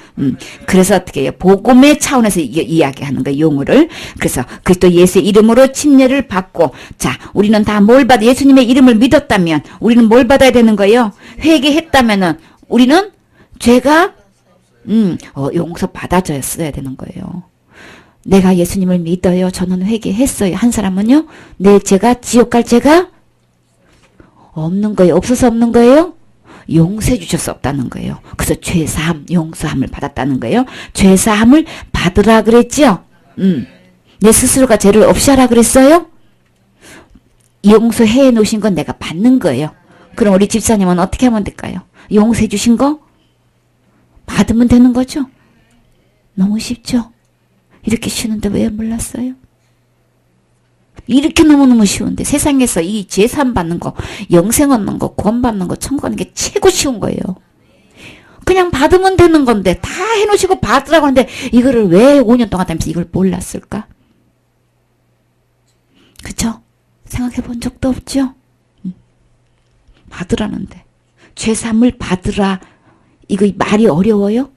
그래서 어떻게 해요? 복음의 차원에서 이야기하는 거예요. 용어를. 그래서 그리스도 예수의 이름으로 침례를 받고, 자, 우리는 다 뭘 받아? 예수님의 이름을 믿었다면 우리는 뭘 받아야 되는 거예요? 회개했다면은 우리는 죄가 용서 받아졌어야 되는 거예요. 내가 예수님을 믿어요. 저는 회개했어요. 한 사람은요, 내 죄가 지옥 갈 죄가 없는 거예요. 없어서 없는 거예요. 용서해 주실 수 없다는 거예요. 그래서 죄사함, 용서함을 받았다는 거예요. 죄사함을 받으라 그랬죠. 내 스스로가 죄를 없이 하라 그랬어요. 용서해 놓으신 건 내가 받는 거예요. 그럼 우리 집사님은 어떻게 하면 될까요? 용서해 주신 거 받으면 되는 거죠. 너무 쉽죠. 이렇게 쉬운데 왜 몰랐어요? 이렇게 너무너무 쉬운데 세상에서 이 죄산 받는 거, 영생 얻는 거, 구원 받는 거, 천국 가는 게 최고 쉬운 거예요. 그냥 받으면 되는 건데 다 해놓으시고 받으라고 하는데 이거를 왜 5년 동안 다니면서 이걸 몰랐을까? 그쵸? 생각해 본 적도 없죠? 받으라는데 죄삼을 받으라, 이거 말이 어려워요?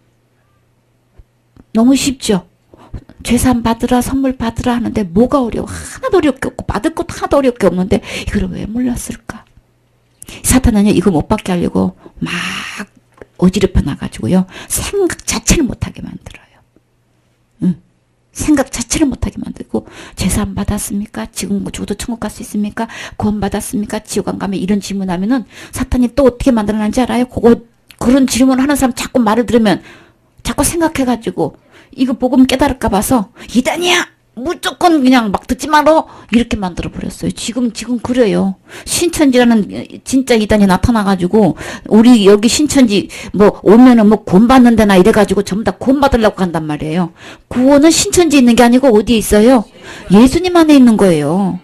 너무 쉽죠? 죄삼 받으라, 선물 받으라 하는데 뭐가 어려워? 하나도 어렵게 없고 받을 것도 하나도 어렵게 없는데 이걸 왜 몰랐을까? 사탄은요, 이거 못 받게 하려고 막 어지럽혀 나가지고요, 생각 자체를 못하게 만들어요. 생각 자체를 못하게 만들고, 죄산 받았습니까? 지금 죽어도 천국 갈 수 있습니까? 구원 받았습니까? 지옥 안 가면, 이런 질문하면은 사탄이 또 어떻게 만들어놨는지 알아요? 그런 질문을 하는 사람 자꾸 말을 들으면 자꾸 생각해가지고 이거 복음 깨달을까 봐서 이단이야 무조건 그냥 막 듣지 말어 이렇게 만들어 버렸어요. 지금 그래요. 신천지라는 진짜 이단이 나타나가지고 우리 여기 신천지 뭐 오면은 뭐 구원 받는 데나 이래가지고 전부 다 구원 받으려고 간단 말이에요. 구원은 신천지 있는 게 아니고 어디에 있어요? 예수님 안에 있는 거예요.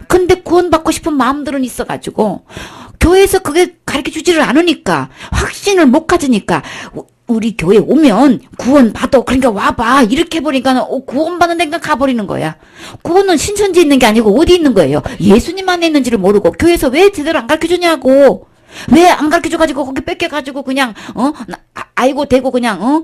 근데 구원 받고 싶은 마음들은 있어가지고 교회에서 그게 가르쳐 주지를 않으니까 확신을 못 가지니까 우리 교회 오면 구원 받아. 그러니까 와봐. 이렇게 해버리니까 구원 받는 데가 가버리는 거야. 구원은 신천지에 있는 게 아니고 어디 있는 거예요? 예수님 안에 있는지를 모르고 교회에서 왜 제대로 안 가르쳐 주냐고. 왜 안 가르쳐 줘가지고 거기 뺏겨가지고 그냥 아이고 대고 그냥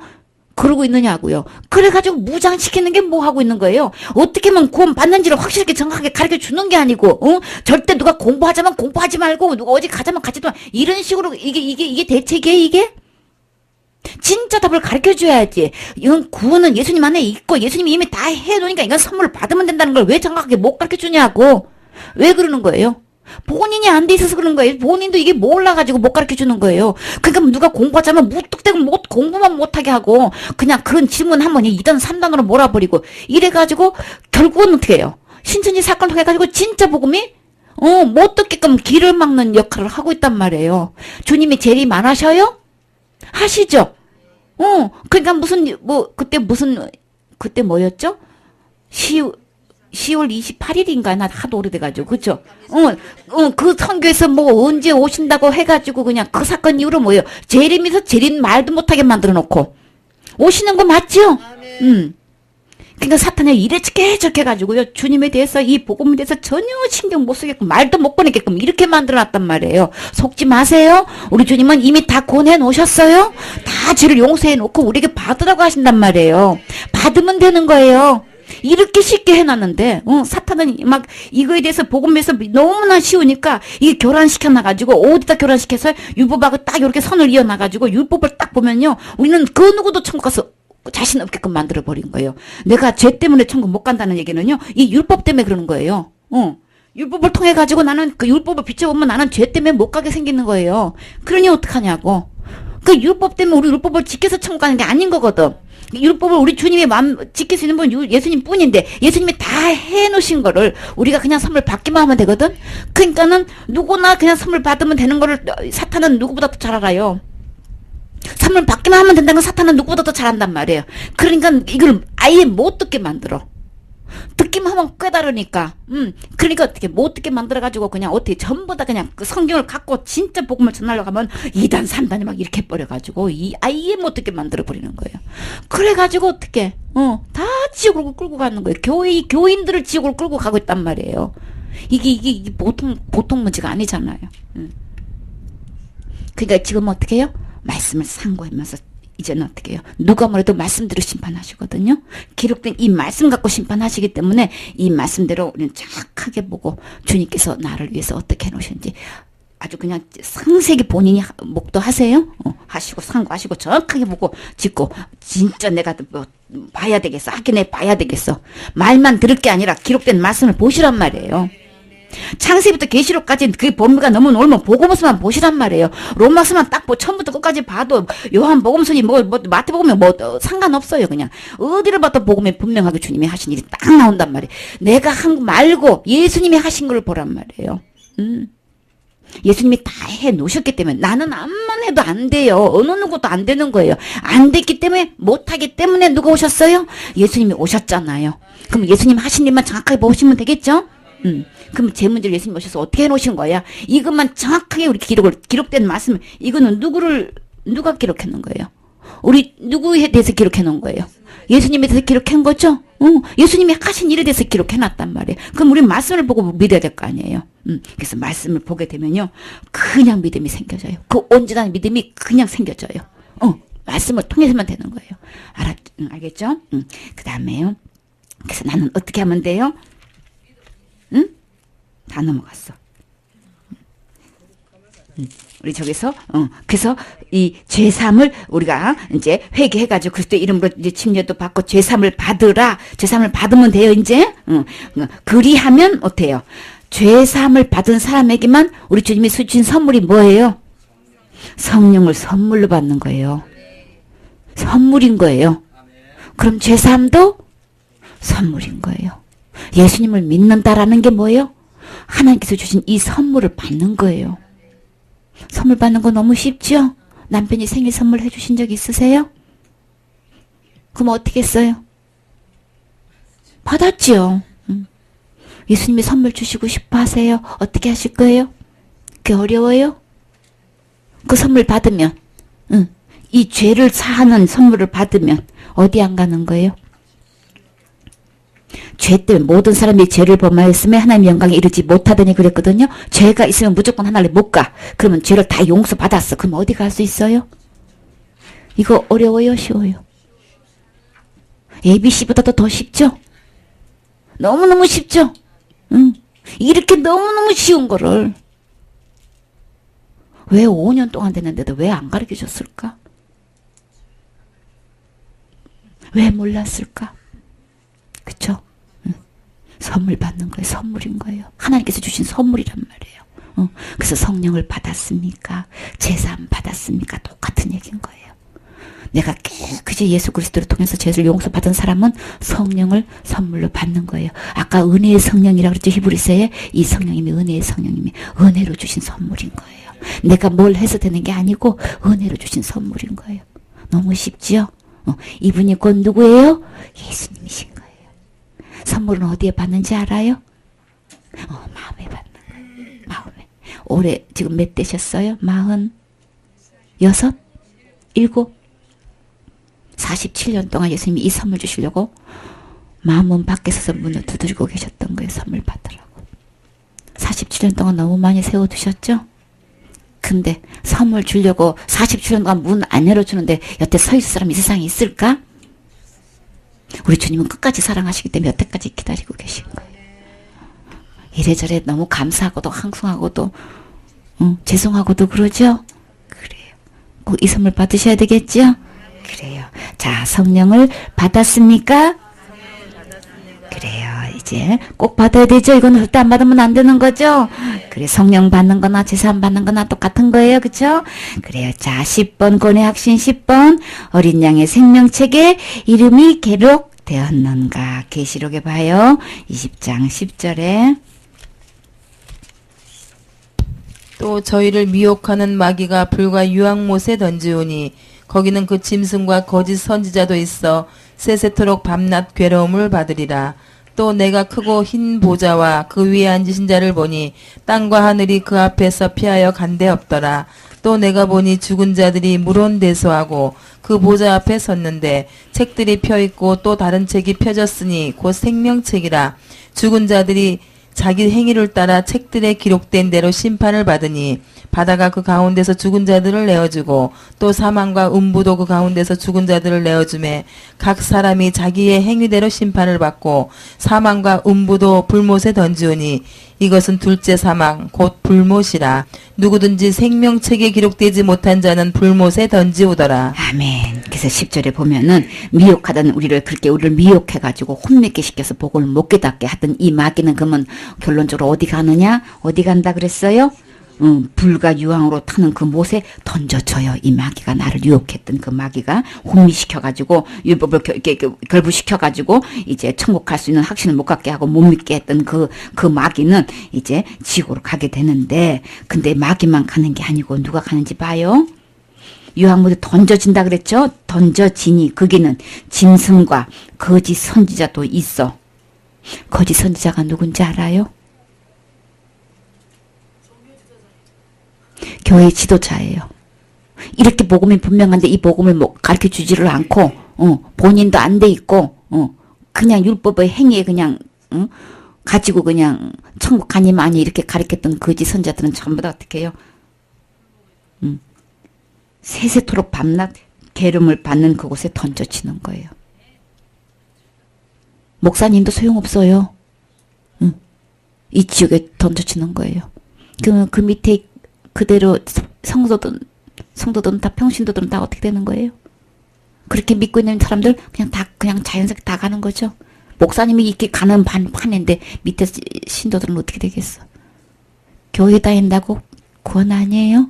그러고 있느냐고요. 그래가지고 무장시키는 게 뭐 하고 있는 거예요? 어떻게 하면 구원 받는지를 확실하게 정확하게 가르쳐 주는 게 아니고, 절대 누가 공부하자면 공부하지 말고, 누가 어디 가자면 가지도 마. 이런 식으로, 이게 대책이에요, 이게? 진짜 답을 가르쳐 줘야지. 이건 구원은 예수님 안에 있고, 예수님이 이미 다 해놓으니까 이건 선물을 받으면 된다는 걸 왜 정확하게 못 가르쳐 주냐고. 왜 그러는 거예요? 본인이 안 돼 있어서 그런 거예요. 본인도 이게 몰라가지고 못 가르쳐 주는 거예요. 그러니까 누가 공부하자면 무뚝대고 공부만 못하게 하고 그냥 그런 질문 한 번이 2단 3단으로 몰아버리고 이래가지고 결국은 어떻게 해요? 신천지 사건을 통해가지고 진짜 복음이 못 듣게끔 길을 막는 역할을 하고 있단 말이에요. 주님이 재림 안 하셔요? 하시죠. 그러니까 그때 뭐였죠? 10월 28일인가 나 하도 오래돼가지고 그쵸? 그 선교에서 뭐 언제 오신다고 해가지고 그냥 그 사건 이후로 뭐예요? 재림에서 재림 말도 못하게 만들어 놓고 오시는 거 맞죠? 그러니까 사탄이 이래저래 저렇게 해가지고요 주님에 대해서 이 복음에 대해서 전혀 신경 못 쓰게끔 말도 못 꺼내게끔 이렇게 만들어 놨단 말이에요. 속지 마세요. 우리 주님은 이미 다 구원해 놓으셨어요. 다 죄를 용서해 놓고 우리에게 받으라고 하신단 말이에요. 받으면 되는 거예요. 이렇게 쉽게 해놨는데, 사탄은 막 이거에 대해서 복음에서 너무나 쉬우니까 이게 교란시켜놔가지고 어디다 교란시켜서 율법하고 딱 이렇게 선을 이어놔가지고 율법을 딱 보면요, 우리는 그 누구도 천국 가서 자신 없게끔 만들어버린 거예요. 내가 죄 때문에 천국 못 간다는 얘기는요, 이 율법 때문에 그러는 거예요. 율법을 통해가지고 나는 그 율법을 비춰보면 나는 죄 때문에 못 가게 생기는 거예요. 그러니 어떡하냐고. 그 율법 때문에 우리 율법을 지켜서 천국 가는 게 아닌 거거든. 율법을 우리 주님이 지킬 수 있는 분 예수님 뿐인데 예수님이 다 해놓으신 거를 우리가 그냥 선물 받기만 하면 되거든. 그러니까는 누구나 그냥 선물 받으면 되는 거를 사탄은 누구보다 더 잘 알아요. 선물 받기만 하면 된다는 건 사탄은 누구보다 더 잘한단 말이에요. 그러니까 이걸 아예 못 듣게 만들어. 듣기만 하면 깨달으니까. 그러니까 어떻게 못 듣게 만들어가지고 그냥 어떻게 전부 다 그냥 그 성경을 갖고 진짜 복음을 전하려고 하면 2단 3단이 막 이렇게 버려가지고 아예 못 듣게 만들어버리는 거예요. 그래가지고 어떻게 다 지옥으로 끌고 가는 거예요. 교인들을 지옥으로 끌고 가고 있단 말이에요. 이게 보통 문제가 아니잖아요. 그러니까 지금 어떻게 해요? 말씀을 상고하면서 이제는 어떻게 해요? 누가 뭐래도 말씀대로 심판하시거든요. 기록된 이 말씀 갖고 심판하시기 때문에 이 말씀대로 우리는 정확하게 보고 주님께서 나를 위해서 어떻게 해놓으셨는지 아주 그냥 상세히 본인이 목도하세요. 하시고 상고하시고 정확하게 보고 짓고 진짜 내가 뭐 봐야 되겠어. 확인해 봐야 되겠어. 말만 들을 게 아니라 기록된 말씀을 보시란 말이에요. 창세기부터 계시록까지 그 범위가 너무 넓으면 복음서만 보시란 말이에요. 로마서만 딱 처음부터 끝까지 봐도 요한복음서니 뭐 마태복음이 뭐 상관없어요. 그냥 어디를 봐도 복음에 분명하게 주님이 하신 일이 딱 나온단 말이에요. 내가 한 거 말고 예수님이 하신 걸 보란 말이에요. 예수님이 다 해놓으셨기 때문에 나는 암만 해도 안 돼요. 어느 누구도 안 되는 거예요. 안 됐기 때문에 못하기 때문에 누가 오셨어요? 예수님이 오셨잖아요. 그럼 예수님 하신 일만 정확하게 보시면 되겠죠? 그럼 제 문제를 예수님 오셔서 어떻게 해놓으신 거야? 이것만 정확하게 우리 기록된 말씀, 이거는 누가 기록해 놓은 거예요? 우리 누구에 대해서 기록해 놓은 거예요? 예수님에 대해서 기록한 거죠? 예수님이 하신 일에 대해서 기록해 놨단 말이에요. 그럼 우리 말씀을 보고 믿어야 될 거 아니에요? 그래서 말씀을 보게 되면요, 그냥 믿음이 생겨져요. 그 온전한 믿음이 그냥 생겨져요. 말씀을 통해서만 되는 거예요. 알겠죠? 그 다음에요. 그래서 나는 어떻게 하면 돼요? 다 넘어갔어. 우리 저기서 그래서 이 죄삼을 우리가 이제 회개해가지고 그리스도 이름으로 이제 침례도 받고 죄삼을 받으라. 죄삼을 받으면 돼요. 이제 그리하면 어때요? 죄삼을 받은 사람에게만 우리 주님이 주신 선물이 뭐예요? 성령을 선물로 받는 거예요. 선물인 거예요. 그럼 죄사함도 선물인 거예요. 예수님을 믿는다라는 게 뭐예요? 하나님께서 주신 이 선물을 받는 거예요. 선물 받는 거 너무 쉽죠? 남편이 생일 선물 해주신 적 있으세요? 그럼 어떻게 했어요? 받았죠. 예수님이 선물 주시고 싶어 하세요? 어떻게 하실 거예요? 그게 어려워요? 그 선물 받으면, 이 죄를 사하는 선물을 받으면 어디 안 가는 거예요? 죄 때문에 모든 사람이 죄를 범하였으면 하나님의 영광에 이르지 못하더니 그랬거든요. 죄가 있으면 무조건 하나님 못 가. 그러면 죄를 다 용서받았어. 그럼 어디 갈 수 있어요? 이거 어려워요? 쉬워요? ABC보다도 더 쉽죠? 너무너무 쉽죠? 이렇게 너무너무 쉬운 거를 왜 5년 동안 됐는데도 왜 안 가르쳐 줬을까? 왜 몰랐을까? 그쵸? 선물 받는 거예요. 선물인 거예요. 하나님께서 주신 선물이란 말이에요. 그래서 성령을 받았습니까? 제사함 받았습니까? 똑같은 얘기인 거예요. 내가 깨끗이 예수 그리스도를 통해서 죄를 용서받은 사람은 성령을 선물로 받는 거예요. 아까 은혜의 성령이라고 그랬죠. 히브리서에 이 성령님이 은혜의 성령님이 은혜로 주신 선물인 거예요. 내가 뭘 해서 되는 게 아니고 은혜로 주신 선물인 거예요. 너무 쉽죠? 이분이 곧 누구예요? 예수님이신 거예요. 선물은 어디에 받는지 알아요? 마음에 받는 거예요. 마음에. 올해 지금 몇 되셨어요? 46? 7? 47년 동안 예수님이 이 선물 주시려고 마음은 밖에 서서 문을 두드리고 계셨던 거예요. 선물 받으라고. 47년 동안 너무 많이 세워두셨죠? 근데 선물 주려고 47년 동안 문 안 열어주는데 여태 서 있을 사람이 이 세상에 있을까? 우리 주님은 끝까지 사랑하시기 때문에 여태까지 기다리고 계신 거예요. 이래저래 너무 감사하고도 항송하고도 죄송하고도 그러죠? 그래요. 꼭 이 선물 받으셔야 되겠죠? 그래요. 자, 성령을 받았습니까? 그래요. 이제 꼭 받아야 되죠. 이건 절대 안 받으면 안 되는 거죠. 그래, 성령 받는 거나 제사함 받는 거나 똑같은 거예요. 그쵸? 그래요. 자, 10번 고뇌 확신 10번 어린 양의 생명책에 이름이 기록되었는가. 계시록에 봐요. 20장 10절에 또 저희를 미혹하는 마귀가 불과 유황못에 던지오니 거기는 그 짐승과 거짓 선지자도 있어 세세토록 밤낮 괴로움을 받으리라. 또 내가 크고 흰 보좌와 그 위에 앉으신 자를 보니 땅과 하늘이 그 앞에서 피하여 간데 없더라. 또 내가 보니 죽은 자들이 물온대소하고 그 보좌 앞에 섰는데 책들이 펴있고 또 다른 책이 펴졌으니 곧 생명책이라. 죽은 자들이 자기 행위를 따라 책들에 기록된 대로 심판을 받으니 바다가 그 가운데서 죽은 자들을 내어주고 또 사망과 음부도 그 가운데서 죽은 자들을 내어주매 각 사람이 자기의 행위대로 심판을 받고 사망과 음부도 불못에 던지오니 이것은 둘째 사망 곧 불못이라. 누구든지 생명책에 기록되지 못한 자는 불못에 던지오더라. 아멘. 그래서 10절에 보면은 미혹하던 우리를 미혹해가지고 혼맺게 시켜서 복을 못 깨닫게 하던 이 마귀는 그러면 결론적으로 어디 가느냐? 어디 간다 그랬어요? 불과 유황으로 타는 그 못에 던져져요. 이 마귀가 나를 유혹했던 그 마귀가 혼미시켜가지고 율법을 결부시켜가지고 이제 천국 갈 수 있는 확신을 못 갖게 하고 못 믿게 했던 그 마귀는 이제 지옥으로 가게 되는데 근데 마귀만 가는 게 아니고 누가 가는지 봐요. 유황물에 던져진다 그랬죠? 던져지니 거기는 짐승과 거짓 선지자도 있어. 거짓 선지자가 누군지 알아요? 교회 지도자예요. 이렇게 복음이 분명한데 이 복음을 뭐 가르쳐 주지를 않고 본인도 안 돼 있고 그냥 율법의 행위에 그냥 가지고 그냥 천국 가니 마니 이렇게 가르쳤던 거짓 선자들은 전부 다 어떻게 해요? 세세토록 밤낮 괴로움을 받는 그곳에 던져지는 거예요. 목사님도 소용없어요. 이 지옥에 던져지는 거예요. 그 밑에 그대로 성도들은 다 평신도들은 다 어떻게 되는 거예요? 그렇게 믿고 있는 사람들 그냥 자연스럽게 다 가는 거죠. 목사님이 이렇게 가는 판인데 밑에 신도들은 어떻게 되겠어? 교회 다닌다고 구원 아니에요?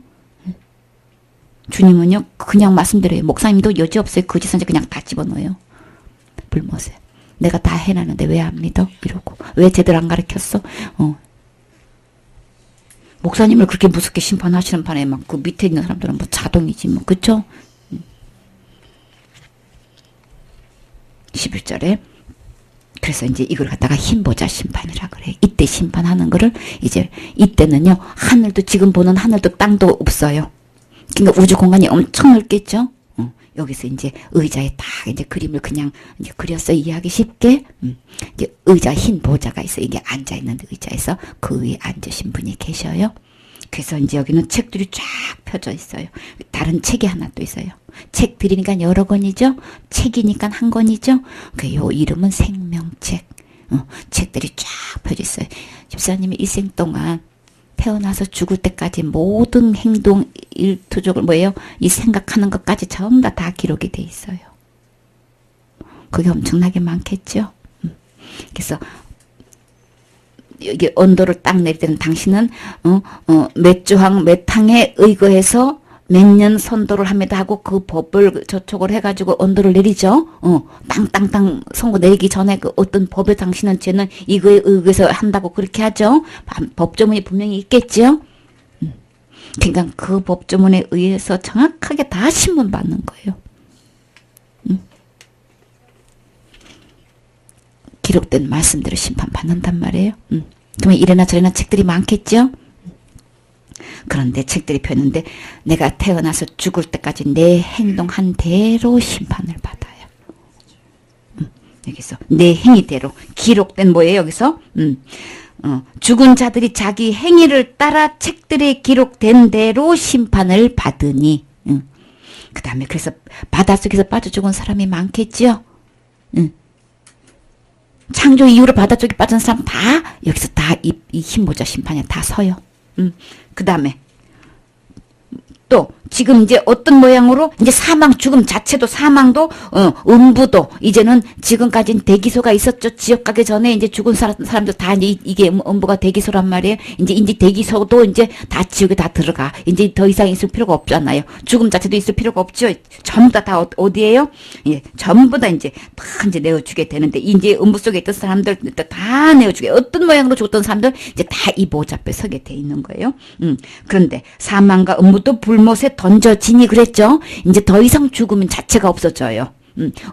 주님은요 그냥 말씀드려요. 목사님도 여지없어요. 거짓 선지 그냥 다 집어넣어요. 불못에. 내가 다 해놨는데 왜 안 믿어? 이러고. 왜 제대로 안 가르쳤어? 목사님을 그렇게 무섭게 심판하시는 판에 막 그 밑에 있는 사람들은 뭐 자동이지 뭐. 그쵸? 11절에 그래서 이제 이걸 갖다가 힘보자 심판이라 그래. 이때 심판하는 거를 이제 이때는요. 하늘도 지금 보는 하늘도 땅도 없어요. 그러니까 우주 공간이 엄청 넓겠죠. 여기서 이제 의자에 딱 이제 그림을 그냥 이제 그렸어. 이해하기 쉽게. 이제 의자 흰 보좌가 있어. 이게 앉아 있는 의자에서 그 위에 앉으신 분이 계셔요. 그래서 이제 여기는 책들이 쫙 펴져 있어요. 다른 책이 하나 또 있어요. 책들이니까 여러 권이죠. 책이니까 한 권이죠. 그 요 이름은 생명책. 책들이 쫙 펴져 있어요. 집사님이 일생 동안 태어나서 죽을 때까지 모든 행동 일투족을 뭐예요? 이 생각하는 것까지 전부 다 기록이 돼 있어요. 그게 엄청나게 많겠죠. 그래서 여기 언도를 딱 내릴 때는 당신은 몇 조항 몇 항에 의거해서 몇 년 선도를 합니다 하고 그 법을 저촉을 해가지고 언도를 내리죠. 땅땅땅 선고 내리기 전에 그 어떤 법에 당신은 쟤는 이거에 의거해서 한다고 그렇게 하죠. 법조문이 분명히 있겠죠. 그러니까 그 법조문에 의해서 정확하게 다 신문 받는 거예요. 기록된 말씀대로 심판 받는단 말이에요. 그러면 이래나 저래나 책들이 많겠죠. 그런데 책들이 펴있는데 내가 태어나서 죽을 때까지 내 행동한 대로 심판을 받아요. 여기서 내 행위대로 기록된 뭐예요 여기서? 죽은 자들이 자기 행위를 따라 책들에 기록된 대로 심판을 받으니. 그 다음에 그래서 바닷속에서 빠져 죽은 사람이 많겠죠. 창조 이후로 바닷속에 빠진 사람 다 여기서 다 이 흰보자 심판에 다 서요. 그 다음에 또 지금 이제 어떤 모양으로 이제 사망 죽음 자체도 사망도 음부도 이제는 지금까지는 대기소가 있었죠. 지역 가기 전에 이제 죽은 사람들 다 이제 이게 음부가 대기소란 말이에요. 이제 대기소도 이제 다 지옥에 다 들어가. 이제 더 이상 있을 필요가 없잖아요. 죽음 자체도 있을 필요가 없죠. 전부 다 어디예요? 예, 전부 다 이제 다 이제 내어주게 되는데 이제 음부 속에 있던 사람들 다 내어주게. 어떤 모양으로 죽었던 사람들 이제 다 이 보좌 앞에 서게 돼 있는 거예요. 그런데 사망과 음부도 불못에 던져지니 그랬죠. 이제 더 이상 죽으면 자체가 없어져요.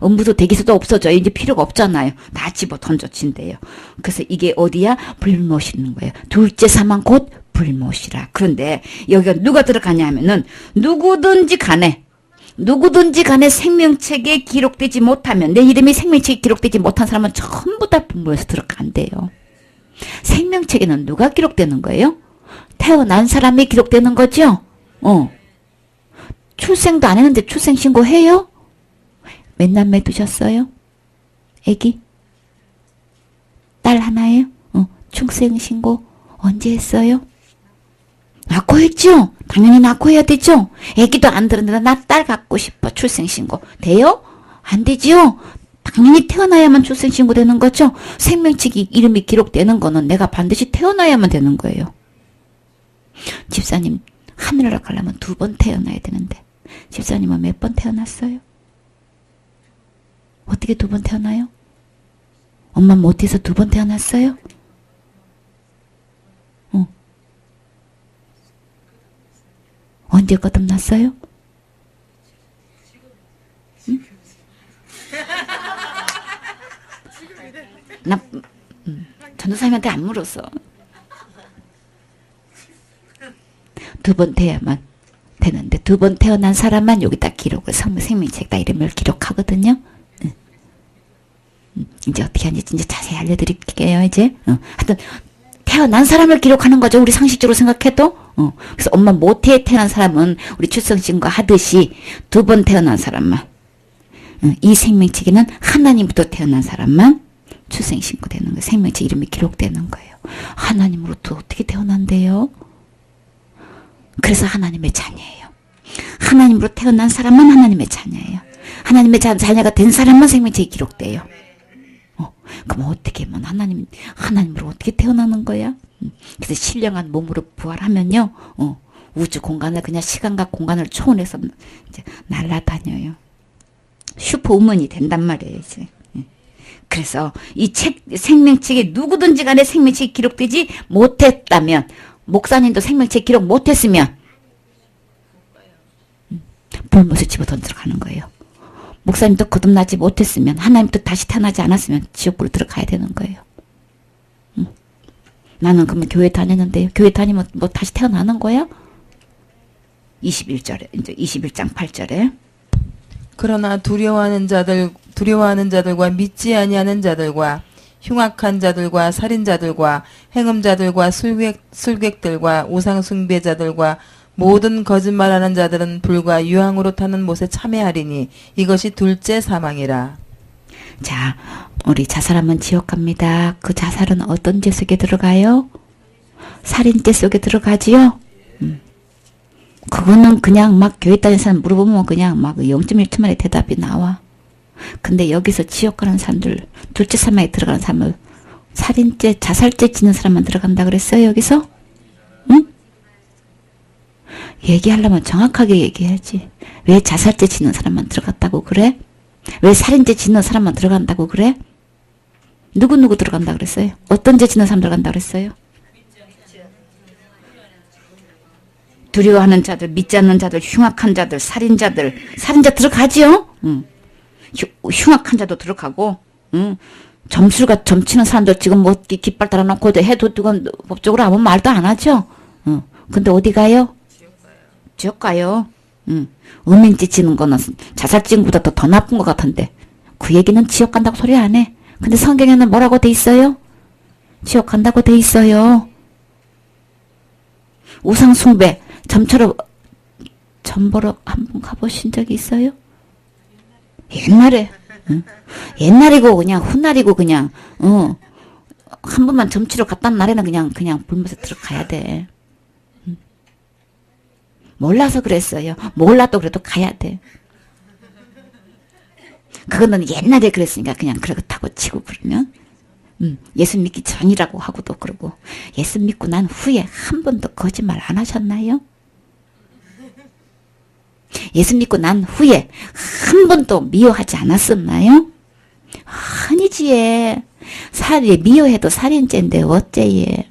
음부도 대기소도 없어져요. 이제 필요가 없잖아요. 다 집어 던져진대요. 그래서 이게 어디야? 불못이 있는 거예요. 둘째 사망 곧 불못이라. 그런데 여기가 누가 들어가냐 하면은 누구든지 간에 생명책에 기록되지 못하면 내 이름이 생명책에 기록되지 못한 사람은 전부 다 불못에서 들어간대요. 생명책에는 누가 기록되는 거예요? 태어난 사람이 기록되는 거죠? 출생도 안 했는데 출생신고 해요? 몇 남매 두셨어요? 애기? 딸 하나예요? 출생신고 언제 했어요? 낳고 했죠? 당연히 낳고 해야 되죠? 애기도 안 들었는데 나 딸 갖고 싶어. 출생신고 돼요? 안 되지요? 당연히 태어나야만 출생신고 되는 거죠? 생명책이 이름이 기록되는 거는 내가 반드시 태어나야만 되는 거예요. 집사님 하늘을 가려면 2번 태어나야 되는데 집사님은 몇 번 태어났어요? 어떻게 2번 태어나요? 엄마 못해서 2번 태어났어요? 언제 거듭났어요? 응? 나 전도사님한테 안 물었어. 2번 태야만 되는데 2번 태어난 사람만 여기다 기록을 생명책에다 이름을 기록하거든요. 이제 어떻게 하는지 이제 자세히 알려드릴게요. 이제 하여튼 태어난 사람을 기록하는 거죠. 우리 상식적으로 생각해도. 그래서 엄마 모태에 태어난 사람은 우리 출생신고 하듯이 2번 태어난 사람만 이 생명책에는 하나님부터 태어난 사람만 출생신고 되는 거예요. 생명책 이름이 기록되는 거예요. 하나님으로부터 어떻게 태어난대요? 그래서 하나님의 자녀예요. 하나님으로 태어난 사람은 하나님의 자녀예요. 하나님의 자녀가 된 사람만 생명책이 기록돼요. 그럼 어떻게 하면 하나님으로 어떻게 태어나는 거야? 그래서 신령한 몸으로 부활하면요, 우주 공간을 그냥 시간과 공간을 초월해서 이제 날아다녀요. 슈퍼우먼이 된단 말이에요, 이제. 그래서 이 책 생명책에 누구든지 간에 생명책이 기록되지 못했다면 목사님도 생명책 기록 못했으면 불못에 집어 던지러 가는 거예요. 목사님도 거듭나지 못했으면 하나님도 다시 태어나지 않았으면 지옥불로 들어가야 되는 거예요. 나는 그러면 교회 다녔는데 교회 다니면 뭐 다시 태어나는 거야? 21절에 이제 21장 8절에 그러나 두려워하는 자들과 믿지 아니하는 자들과 흉악한 자들과 살인자들과 행음자들과 술객들과 우상숭배자들과 모든 거짓말하는 자들은 불과 유황으로 타는 못에 참여하리니 이것이 둘째 사망이라. 자, 우리 자살하면 지옥 갑니다. 그 자살은 어떤 죄 속에 들어가요? 살인죄 속에 들어가지요? 그거는 그냥 막 교회 다니는 사람 물어보면 그냥 막 0.1초 만에 대답이 나와. 근데 여기서 지옥 가는 사람들, 둘째 사망에 들어가는 사람을 살인죄, 자살죄 짓는 사람만 들어간다 그랬어요, 여기서? 응? 얘기하려면 정확하게 얘기해야지. 왜 자살죄 짓는 사람만 들어갔다고 그래? 왜 살인죄 짓는 사람만 들어간다고 그래? 누구 들어간다 그랬어요? 어떤 죄 짓는 사람 들어간다 그랬어요? 두려워하는 자들, 믿지 않는 자들, 흉악한 자들, 살인자 들어가지요? 흉악한 자도 들어가고, 점술과 점치는 사람들 지금 뭐 깃발 달아놓고 해도 그건 법적으로 아무 말도 안 하죠? 근데 어디 가요? 지옥 가요. 음행죄 지는 거는 자살죄보다 더 나쁜 것 같은데 그 얘기는 지옥 간다고 소리 안 해. 근데 성경에는 뭐라고 돼 있어요? 지옥 간다고 돼 있어요. 우상숭배, 점보러 한번 가보신 적이 있어요? 옛날에 옛날이고 그냥 훗날이고 그냥 한 번만 점치러 갔단 날에는 그냥 불못에 들어가야 돼. 몰라서 그랬어요. 몰라도 그래도 가야 돼. 그거는 옛날에 그랬으니까 그냥 그렇다고 치고 그러면 예수 믿기 전이라고 하고도 그러고 예수 믿고 난 후에 한 번도 거짓말 안 하셨나요? 예수 믿고 난 후에 한 번도 미워하지 않았었나요? 아니지. 미워해도 살인죄인데 어째예.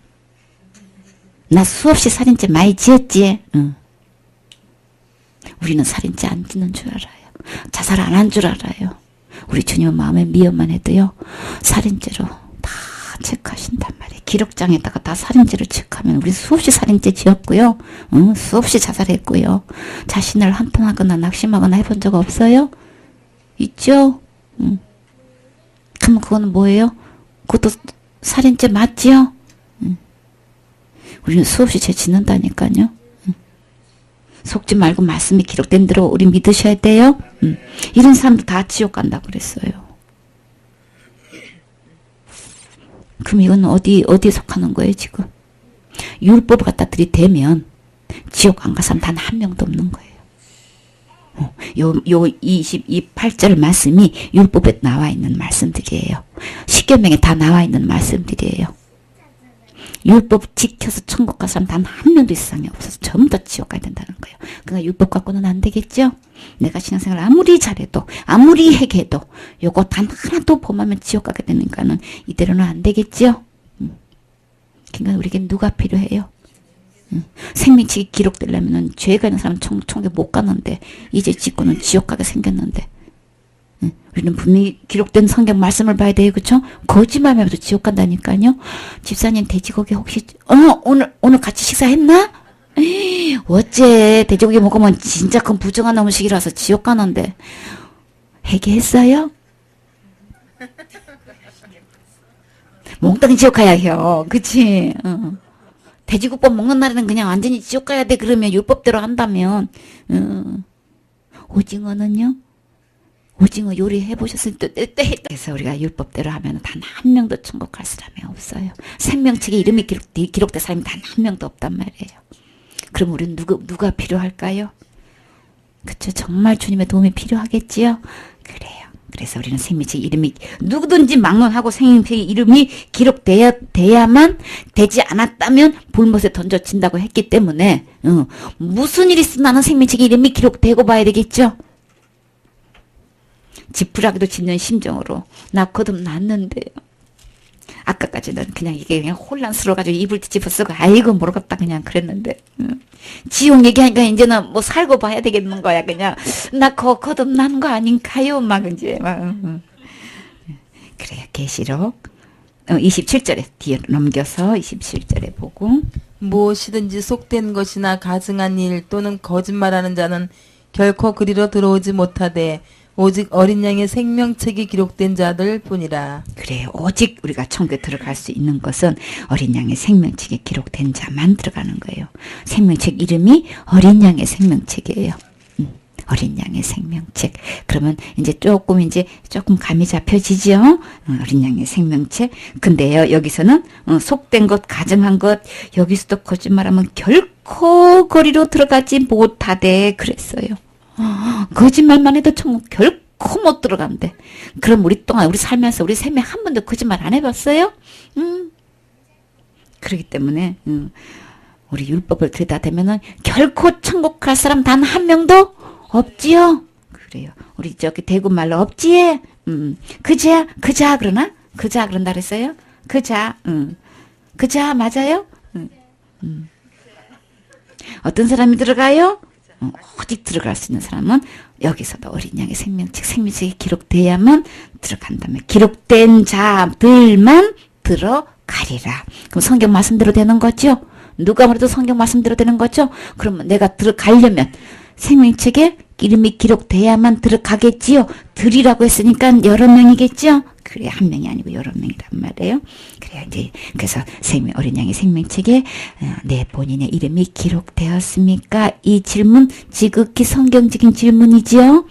나 수없이 살인죄 많이 지었지. 우리는 살인죄 안 짓는 줄 알아요. 자살 안 한 줄 알아요. 우리 주님은 마음에 미워만 해도요. 살인죄로 다 체크하신단 말이에요. 기록장에다가 다 살인죄를 체크하면 우리 수없이 살인죄 지었고요. 수없이 자살했고요. 자신을 한탄하거나 낙심하거나 해본 적 없어요? 있죠? 그럼 그거는 뭐예요? 그것도 살인죄 맞지요? 우리는 수없이 죄 짓는다니까요. 속지 말고 말씀이 기록된 대로 우리 믿으셔야 돼요. 이런 사람도 다 지옥 간다고 그랬어요. 그럼 이건 어디에 속하는 거예요 지금? 율법을 갖다 들이대면 지옥 안 갈 사람 단 한 명도 없는 거예요. 요 28절 말씀이 율법에 나와 있는 말씀들이에요. 십계명에 다 나와 있는 말씀들이에요. 율법 지켜서 천국 갈 사람 단 한 명도 이 세상에 없어서 전부 다 지옥 가야 된다는 거예요. 그러니까 율법 갖고는 안 되겠죠? 내가 신앙생활 아무리 잘해도 아무리 회개해도 요거 단 하나도 범하면 지옥 가게 되니까는 이대로는 안 되겠죠? 그러니까 우리에게 누가 필요해요? 생명책이 기록되려면 죄가 있는 사람은 천국에 못 가는데 이제 짓고는 지옥 가게 생겼는데 우리는 분명히 기록된 성경 말씀을 봐야 돼요. 그쵸? 거짓말만 해도 지옥 간다니까요. 집사님 돼지고기 혹시 오늘 같이 식사했나? 어째 돼지고기 먹으면 진짜 큰 부정한 음식이라서 지옥 가는데 회개했어요? 몽땅 지옥 가야 해요. 그치? 돼지국밥 먹는 날에는 그냥 완전히 지옥 가야 돼. 그러면 율법대로 한다면 오징어는요? 오징어 요리해 보셨을 때 그래서 우리가 율법대로 하면 단 한 명도 천국 갈 사람이 없어요. 생명책에 이름이 기록된 사람이 단 한 명도 없단 말이에요. 그럼 우리는 누가 필요할까요? 그쵸? 정말 주님의 도움이 필요하겠지요? 그래요. 그래서 우리는 생명책 이름이 누구든지 막론하고 생명책 이름이 기록돼야만 되지 않았다면 불못에 던져진다고 했기 때문에 무슨 일이 있으면 나는 생명책 이름이 기록되고 봐야 되겠죠? 지푸라기도 짖는 심정으로 나 거듭났는데요. 아까까지는 그냥 이게 그냥 혼란스러워가지고 입을 뒤집어 쓰고 아이고 모르겠다 그냥 그랬는데 지옥 얘기하니까 이제는 뭐 살고 봐야 되겠는 거야. 그냥 나 거듭난 거 아닌가요? 막 이제 막 그래요. 계시록 27절에 뒤에 넘겨서 27절에 보고 무엇이든지 속된 것이나 가증한 일 또는 거짓말하는 자는 결코 그리로 들어오지 못하되 오직 어린 양의 생명책이 기록된 자들 뿐이라. 그래요. 오직 우리가 천국에 들어갈 수 있는 것은 어린 양의 생명책에 기록된 자만 들어가는 거예요. 생명책 이름이 어린 양의 생명책이에요. 어린 양의 생명책. 그러면 이제 조금 감이 잡혀지죠? 어린 양의 생명책. 근데요, 여기서는 속된 것, 가증한 것, 여기서도 거짓말하면 결코 거리로 들어가지 못하되 그랬어요. 거짓말만 해도 천국 결코 못 들어간대. 그럼 우리 살면서 우리 셈에 한 번도 거짓말 안 해봤어요? 그렇기 때문에 우리 율법을 들여다보면은 결코 천국 갈 사람 단 한 명도 없지요. 그래요. 우리 저기 대구 말로 없지에. 그자 그러나? 그자 그런다 그랬어요? 그자 맞아요? 어떤 사람이 들어가요? 오직 들어갈 수 있는 사람은 여기서도 어린 양의 생명책이 기록돼야만 들어간다며. 기록된 자들만 들어가리라. 그럼 성경 말씀대로 되는 거죠? 누가 말해도 성경 말씀대로 되는 거죠? 그러면 내가 들어가려면 생명책에 이름이 기록돼야만 들어가겠지요. 들이라고 했으니까 여러 명이겠죠. 그래 한 명이 아니고 여러 명이란 말이에요. 그래요. 이제 그래서 어린 양의 생명책에 내 본인의 이름이 기록되었습니까? 이 질문 지극히 성경적인 질문이지요.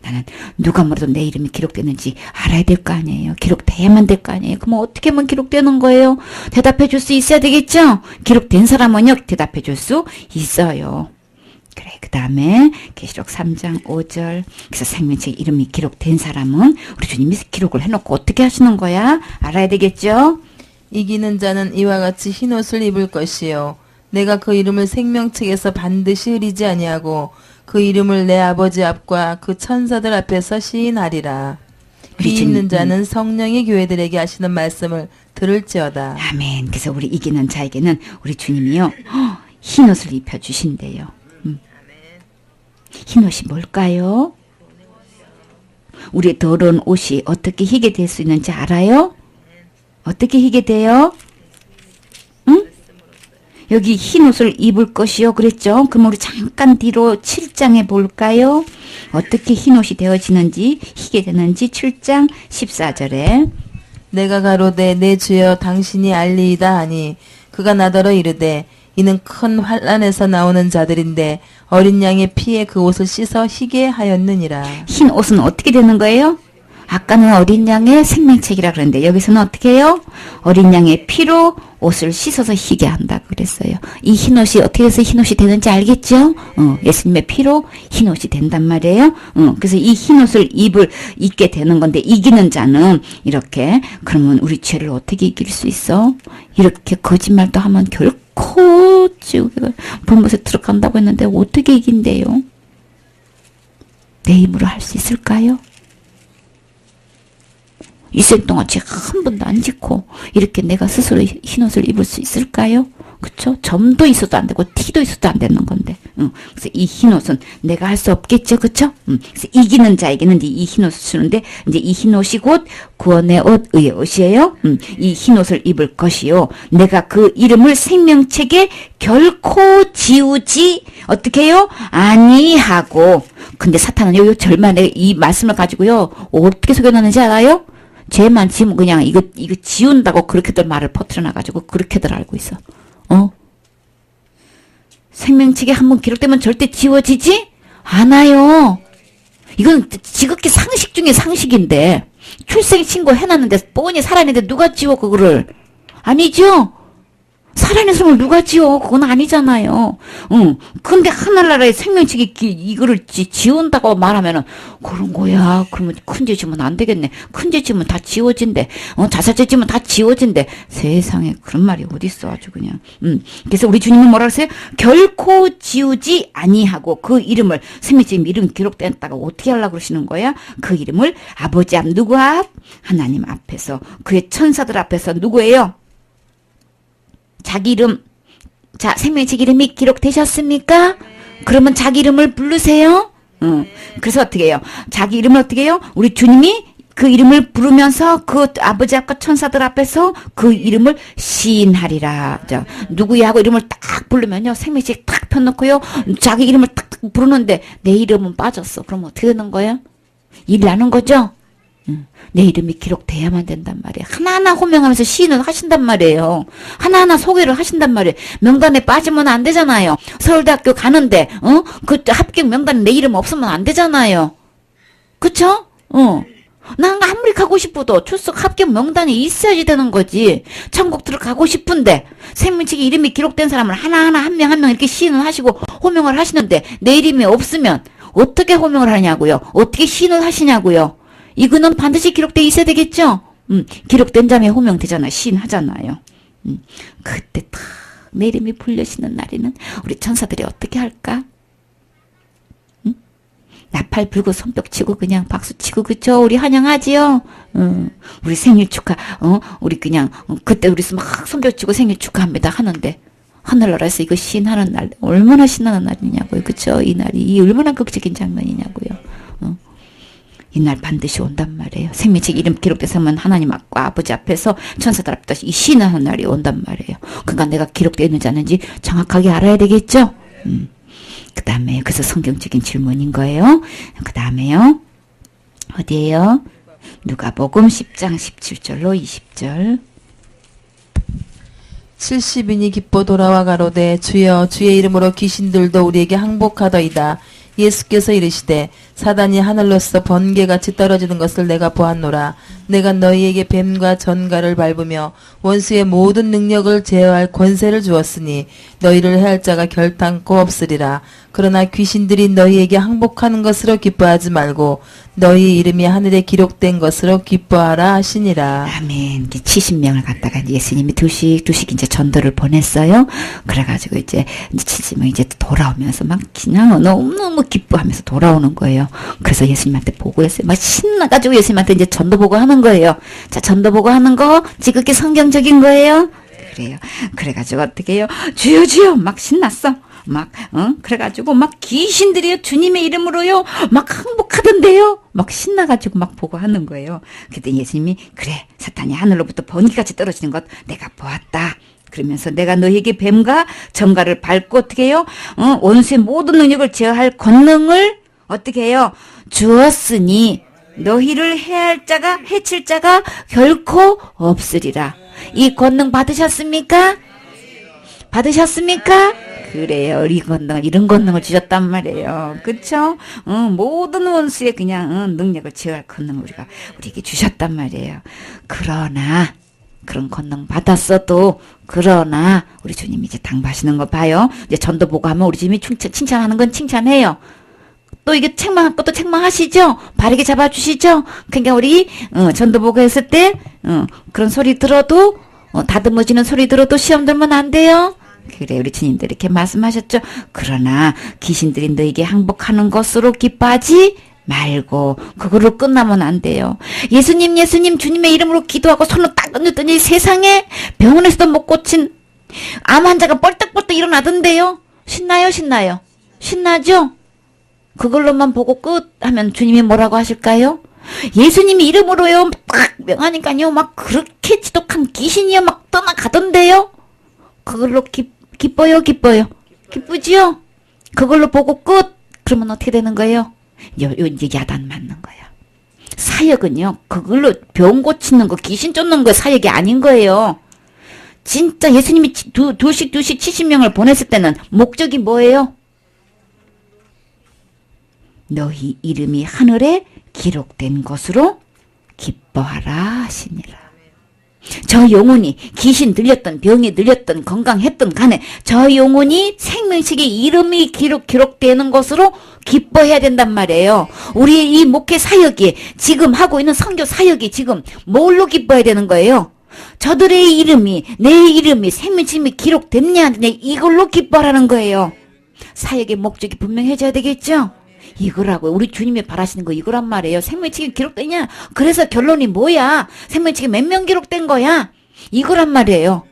나는 누가 뭐래도 내 이름이 기록됐는지 알아야 될 거 아니에요. 기록돼야만 될 거 아니에요. 그럼 어떻게 하면 기록되는 거예요? 대답해 줄 수 있어야 되겠죠? 기록된 사람은요 대답해 줄 수 있어요. 그래, 그 다음에 계시록 3장 5절. 그래서 생명책 이름이 기록된 사람은 우리 주님이 기록을 해놓고 어떻게 하시는 거야? 알아야 되겠죠? 이기는 자는 이와 같이 흰옷을 입을 것이요 내가 그 이름을 생명책에서 반드시 흐리지 아니하고 그 이름을 내 아버지 앞과 그 천사들 앞에서 시인하리라. 귀 있는 자는 성령이 교회들에게 하시는 말씀을 들을지어다. 아멘. 그래서 우리 이기는 자에게는 우리 주님이요 흰옷을 입혀주신대요. 흰옷이 뭘까요? 우리의 더러운 옷이 어떻게 희게 될 수 있는지 알아요? 어떻게 희게 돼요? 응? 여기 흰옷을 입을 것이요 그랬죠? 그럼 우리 잠깐 뒤로 7장에 볼까요? 어떻게 흰옷이 되어지는지 희게 되는지 7장 14절에 내가 가로되 내 주여 당신이 알리이다 하니 그가 나더러 이르되 이는 큰 환란에서 나오는 자들인데 어린 양의 피에 그 옷을 씻어 희게 하였느니라. 흰 옷은 어떻게 되는 거예요? 아까는 어린 양의 생명책이라 그랬는데 여기서는 어떻게 해요? 어린 양의 피로 옷을 씻어서 희게 한다 그랬어요. 이 흰옷이 어떻게 해서 흰옷이 되는지 알겠죠? 예수님의 피로 흰옷이 된단 말이에요. 그래서 이 흰옷을 입게 되는 건데 이기는 자는 이렇게 그러면 우리 죄를 어떻게 이길 수 있어? 이렇게 거짓말도 하면 결코 지옥에 불못에 들어간다고 했는데 어떻게 이긴대요? 내 힘으로 할 수 있을까요? 일생 동안 죄 한 번도 안 짓고 이렇게 내가 스스로 흰옷을 입을 수 있을까요? 그쵸? 점도 있어도 안 되고 티도 있어도 안 되는 건데 그래서 이 흰옷은 내가 할 수 없겠죠. 그쵸? 그래서 이기는 자에게는 이 흰옷을 주는데 이제 이 흰옷이 곧 구원의 옷, 의의 옷이에요. 이 흰옷을 입을 것이요 내가 그 이름을 생명책에 결코 지우지 어떻게 해요? 아니하고. 근데 사탄은 요 절만에 이 말씀을 가지고요 어떻게 속여놨는지 알아요? 죄만 지면 그냥 이거 지운다고 그렇게들 말을 퍼뜨려놔가지고 그렇게들 알고 있어. 생명책에 한번 기록되면 절대 지워지지 않아요. 이건 지극히 상식 중에 상식인데 출생신고 해놨는데 뻔히 살아있는데 누가 지워 그거를. 아니죠. 살아있는 사람을 누가 지어? 그건 아니잖아요. 응. 근데 하늘나라에 생명책이 이거를 지운다고 말하면은 그런 거야. 그러면 큰 죄 지으면 안 되겠네. 큰 죄 지으면 다 지워진대. 자살죄 지으면 다 지워진대. 세상에 그런 말이 어딨어 아주 그냥. 그래서 우리 주님은 뭐라 그랬어요? 결코 지우지 아니하고 그 이름을 생명책 이름 기록됐다고 어떻게 하려고 그러시는 거야? 그 이름을 아버지 앞 누구 앞? 하나님 앞에서 그의 천사들 앞에서 누구예요? 자기 이름, 자, 생명책 이름이 기록되셨습니까? 그러면 자기 이름을 부르세요. 그래서 어떻게 해요? 자기 이름을 어떻게 해요? 우리 주님이 그 이름을 부르면서 그 아버지 앞과 천사들 앞에서 그 이름을 시인하리라. 누구야 하고 이름을 딱 부르면요. 생명책 딱 펴놓고요. 자기 이름을 딱 부르는데 내 이름은 빠졌어. 그럼 어떻게 되는 거예요? 일 나는 거죠? 내 이름이 기록돼야만 된단 말이에요. 하나하나 호명하면서 시인을 하신단 말이에요. 하나하나 소개를 하신단 말이에요. 명단에 빠지면 안 되잖아요. 서울대학교 가는데 그 합격 명단에 내 이름 없으면 안 되잖아요. 그쵸? 난 아무리 가고 싶어도 출석 합격 명단에 있어야지 되는 거지. 천국 들어가고 싶은데 생명책에 이름이 기록된 사람을 하나하나 한 명 한 명 이렇게 시인을 하시고 호명을 하시는데 내 이름이 없으면 어떻게 호명을 하냐고요. 어떻게 시인을 하시냐고요. 이거는 반드시 기록돼 있어야 되겠죠? 기록된 자면 호명되잖아요. 시인하잖아요. 그때 딱 내 이름이 불려지는 날에는 우리 천사들이 어떻게 할까? 나팔 불고 손뼉 치고 그냥 박수 치고 그쵸? 우리 환영하지요? 우리 생일 축하 우리 그냥 그때 우리 막 손뼉 치고 생일 축하합니다 하는데 하늘나라에서 이거 시인하는 날 얼마나 신나는 날이냐고요. 그쵸? 이 날이 이 얼마나 극적인 장면이냐고요. 이날 반드시 온단 말이에요. 생명책 이름 기록돼서면 하나님 앞과 아버지 앞에서 천사들 앞에서 이 시인하는 날이 온단 말이에요. 그러니까 내가 기록되어 있는지 아닌지 정확하게 알아야 되겠죠? 그 다음에 그래서 성경적인 질문인 거예요. 그 다음에요. 어디에요? 누가복음 10장 17절로 20절. 70인이 기뻐 돌아와 가로되 주여 주의 이름으로 귀신들도 우리에게 항복하더이다. 예수께서 이르시되 사단이 하늘로서 번개같이 떨어지는 것을 내가 보았노라. 내가 너희에게 뱀과 전갈을 밟으며 원수의 모든 능력을 제어할 권세를 주었으니 너희를 해할 자가 결단코 없으리라. 그러나 귀신들이 너희에게 항복하는 것으로 기뻐하지 말고 너희 이름이 하늘에 기록된 것으로 기뻐하라 하시니라. 아멘. 70명을 갖다가 예수님이 두씩 이제 전도를 보냈어요. 그래가지고 이제 70명 이제 돌아오면서 막 그냥 너무너무 기뻐하면서 돌아오는 거예요. 그래서 예수님한테 보고했어요. 막 신나가지고 예수님한테 이제 전도 보고 하는 거예요. 자, 전도 보고 하는 거 지극히 성경적인 거예요. 그래요. 그래가지고 어떻게 해요? 주여 주여 막 신났어. 막 그래가지고 막 귀신들이요 주님의 이름으로요 막 항복하던데요. 막 신나가지고 막 보고 하는 거예요. 그때 예수님이 그래 사탄이 하늘로부터 번개같이 떨어지는 것 내가 보았다. 그러면서 내가 너희에게 뱀과 전갈을 밟고 어떻게 해요? 원수의 모든 능력을 제어할 권능을 어떻게 해요? 주었으니 너희를 해할 자가 해칠 자가 결코 없으리라. 이 권능 받으셨습니까? 받으셨습니까? 그래요. 이런 권능을 주셨단 말이에요. 그쵸? 모든 원수의 그냥 능력을 제어할 권능을 우리에게 주셨단 말이에요. 그러나 그런 권능 받았어도 그러나 우리 주님이 이제 당부하시는 거 봐요. 이제 전도 보고 하면 우리 주님이 칭찬하는 건 칭찬해요. 또 이게 책망할 것도 책망하시죠? 바르게 잡아주시죠? 그러니까 우리 전도 보고 했을 때 그런 소리 들어도 다듬어지는 소리 들어도 시험 들면 안 돼요. 그래 우리 주님도 이렇게 말씀하셨죠. 그러나 귀신들이 너에게 항복하는 것으로 기뻐하지 말고 그걸로 끝나면 안 돼요. 예수님 주님의 이름으로 기도하고 손을 딱 얹었더니 세상에 병원에서도 못 고친 암 환자가 뻘떡뻘떡 일어나던데요. 신나요? 신나죠? 그걸로만 보고 끝 하면 주님이 뭐라고 하실까요? 예수님이 이름으로요 딱 명하니까요 막 그렇게 지독한 귀신이요 막 떠나가던데요. 그걸로 기뻐요? 기쁘지요? 그걸로 보고 끝 그러면 어떻게 되는 거예요? 이제 야단 맞는 거예요. 사역은요 그걸로 병 고치는 거 귀신 쫓는 거 사역이 아닌 거예요. 진짜 예수님이 두씩 70명을 보냈을 때는 목적이 뭐예요? 너희 이름이 하늘에 기록된 것으로 기뻐하라 하시니라. 저 영혼이 귀신 들렸던 병이 들렸던 건강했던 간에 저 영혼이 생명책에 이름이 기록되는 것으로 기뻐해야 된단 말이에요. 우리 이 목회 사역이 지금 하고 있는 선교 사역이 지금 뭘로 기뻐해야 되는 거예요? 저들의 이름이 내 이름이 생명책에 기록됐냐 안 됐냐 이걸로 기뻐하라는 거예요. 사역의 목적이 분명해져야 되겠죠? 이거라고 우리 주님이 바라시는 거 이거란 말이에요. 생명책에 기록되냐? 그래서 결론이 뭐야? 생명책에 몇 명 기록된 거야? 이거란 말이에요.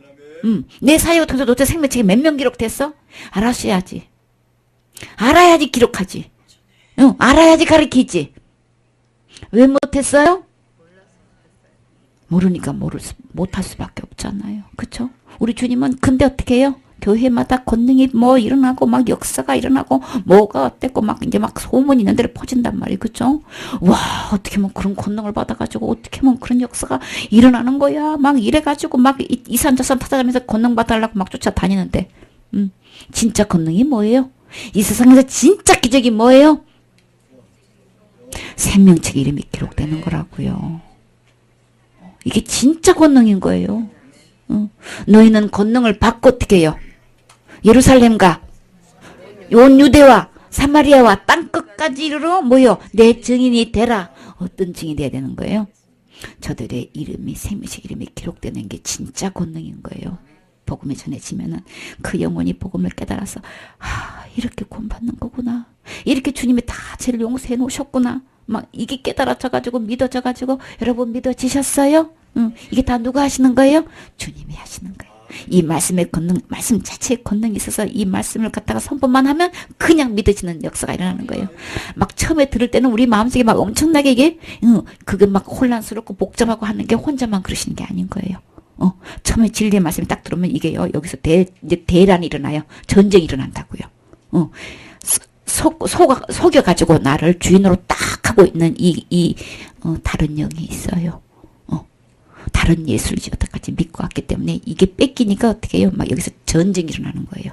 내 사역을 통해서 도대체 생명책에 몇 명 기록됐어? 알았어야지. 알아야지 기록하지. 알아야지 가르치지. 왜 못했어요? 모르니까 못할 수밖에 없잖아요. 그쵸? 우리 주님은 근데 어떻게 해요? 교회마다 권능이 뭐 일어나고 막 역사가 일어나고 뭐가 어땠고 막 이제 막 소문이 있는 대로 퍼진단 말이에요. 그쵸? 와 어떻게 하면 그런 권능을 받아가지고 어떻게 하면 그런 역사가 일어나는 거야. 막 이래가지고 막 이산저산 찾아가면서 권능 받아달라고 막 쫓아다니는데 진짜 권능이 뭐예요? 이 세상에서 진짜 기적이 뭐예요? 생명책 이름이 기록되는 거라고요. 이게 진짜 권능인 거예요. 너희는 권능을 받고 어떻게 해요? 예루살렘과 온 유대와 사마리아와 땅끝까지 이르러 뭐요? 내 증인이 되라. 어떤 증인이 돼야 되는 거예요? 저들의 이름이 생명책 이름이 기록되는 게 진짜 권능인 거예요. 복음이 전해지면은 그 영혼이 복음을 깨달아서 이렇게 구원받는 거구나. 이렇게 주님이 다 죄를 용서해 놓으셨구나. 막 이게 깨달아져가지고 믿어져가지고 여러분 믿어지셨어요? 이게 다 누가 하시는 거예요? 주님이 하시는 거예요. 이 말씀의 권능, 말씀 자체의 권능이 있어서 이 말씀을 갖다가 선포만 하면 그냥 믿어지는 역사가 일어나는 거예요. 막 처음에 들을 때는 우리 마음속에 막 엄청나게 이게, 그게 막 혼란스럽고 복잡하고 하는 게 혼자만 그러시는 게 아닌 거예요. 처음에 진리의 말씀이 딱 들으면 이게요, 여기서 이제 대란이 일어나요. 전쟁이 일어난다고요. 속여가지고 나를 주인으로 딱 하고 있는 다른 영이 있어요. 다른 예술지 여태까지 믿고 왔기 때문에 이게 뺏기니까 어떻게 해요? 막 여기서 전쟁이 일어나는 거예요.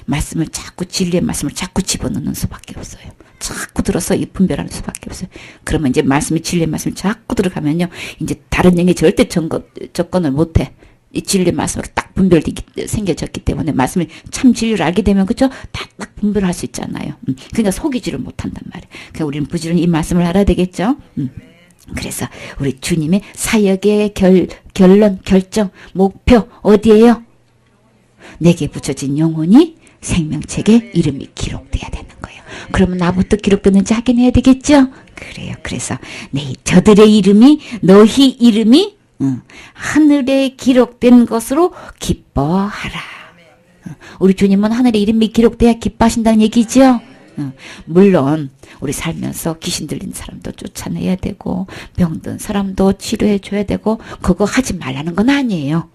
말씀을 자꾸 진리의 말씀을 자꾸 집어넣는 수밖에 없어요. 자꾸 들어서 이 분별하는 수밖에 없어요. 그러면 이제 말씀이 진리의 말씀이 자꾸 들어가면요. 이제 다른 영이 절대 접근을 못해. 이 진리의 말씀으로 딱 분별되기 생겨졌기 때문에 말씀이 참 진리를 알게 되면 그죠? 딱 분별할 수 있잖아요. 그러니까 속이지를 못한단 말이에요. 그러니까 우리는 부지런히 이 말씀을 알아야 되겠죠? 그래서 우리 주님의 사역의 결론, 결정, 목표 어디예요? 내게 붙여진 영혼이 생명책에 이름이 기록돼야 되는 거예요. 그러면 나부터 기록됐는지 확인해야 되겠죠? 그래요. 그래서 저들의 이름이 너희 이름이 하늘에 기록된 것으로 기뻐하라. 우리 주님은 하늘에 이름이 기록돼야 기뻐하신다는 얘기죠? 물론 우리 살면서 귀신 들린 사람도 쫓아내야 되고 병든 사람도 치료해 줘야 되고 그거 하지 말라는 건 아니에요.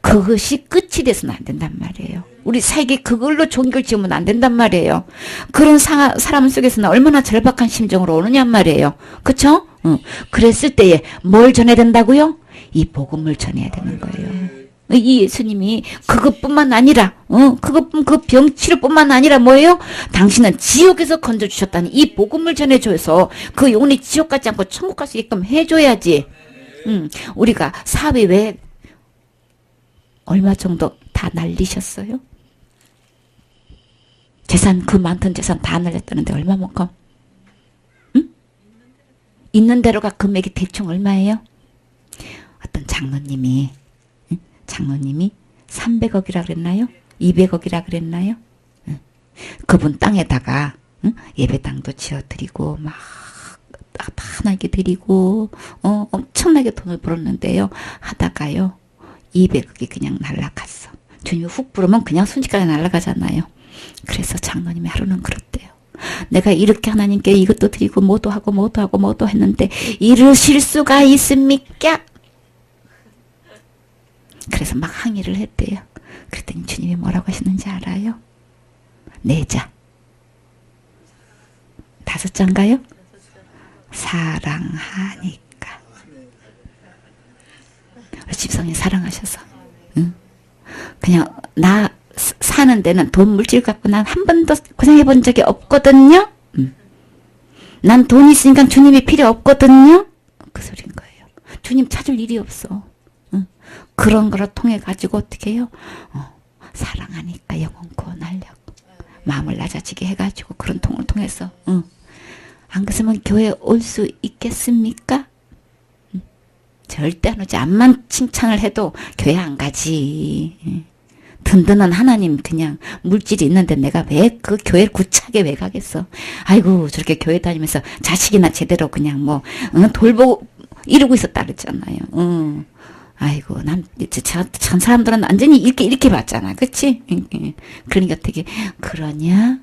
그것이 끝이 돼서는 안 된단 말이에요. 우리 사역이 그걸로 종교를 지으면 안 된단 말이에요. 그런 사람 속에서는 얼마나 절박한 심정으로 오느냔 말이에요. 그쵸? 그랬을 때에 뭘 전해야 된다고요? 이 복음을 전해야 되는 거예요. 이 예수님이 그것뿐만 아니라 그 병치료뿐만 아니라 뭐예요? 당신은 지옥에서 건져주셨다는 이 복음을 전해줘서 그 영혼이 지옥 가지 않고 천국 갈 수 있게끔 해줘야지. 우리가 사회 외에 얼마 정도 다 날리셨어요? 재산 그 많던 재산 다 날렸다는데 얼마만큼? 있는 대로가 금액이 대충 얼마예요? 어떤 장로님이 300억이라 그랬나요? 200억이라 그랬나요? 그분 땅에다가 예배당도 지어드리고 막 하나게 드리고 엄청나게 돈을 벌었는데요. 하다가요 200억이 그냥 날아갔어. 주님이 훅 부르면 그냥 순식간에 날아가잖아요. 그래서 장로님이 하루는 그렇대요. 내가 이렇게 하나님께 이것도 드리고 뭐도 하고 뭐도 했는데 이루실 수가 있습니까? 그래서 막 항의를 했대요. 그랬더니 주님이 뭐라고 하시는지 알아요? 4자. 5자인가요? 사랑하니까. 집사님 사랑하셔서. 그냥 나 사는 데는 돈 물질 갖고 난 한 번도 고생해 본 적이 없거든요. 난 돈 있으니까 주님이 필요 없거든요. 그 소린 거예요. 주님 찾을 일이 없어. 그런 거를 통해 가지고 어떻게 해요? 사랑하니까 영혼 구원하려고 마음을 낮아지게 해가지고 그런 통을 통해서 안 그랬으면 교회 올 수 있겠습니까? 절대 안 오지. 암만 칭찬을 해도 교회 안 가지. 든든한 하나님 그냥 물질이 있는데 내가 왜 그 교회를 구차하게 왜 가겠어. 아이고 저렇게 교회 다니면서 자식이나 제대로 그냥 뭐 돌보고 이러고 있었다 그랬잖아요. 아이고 전 사람들은 완전히 이렇게 봤잖아. 그치? 그러니까 어떻게 그러냐?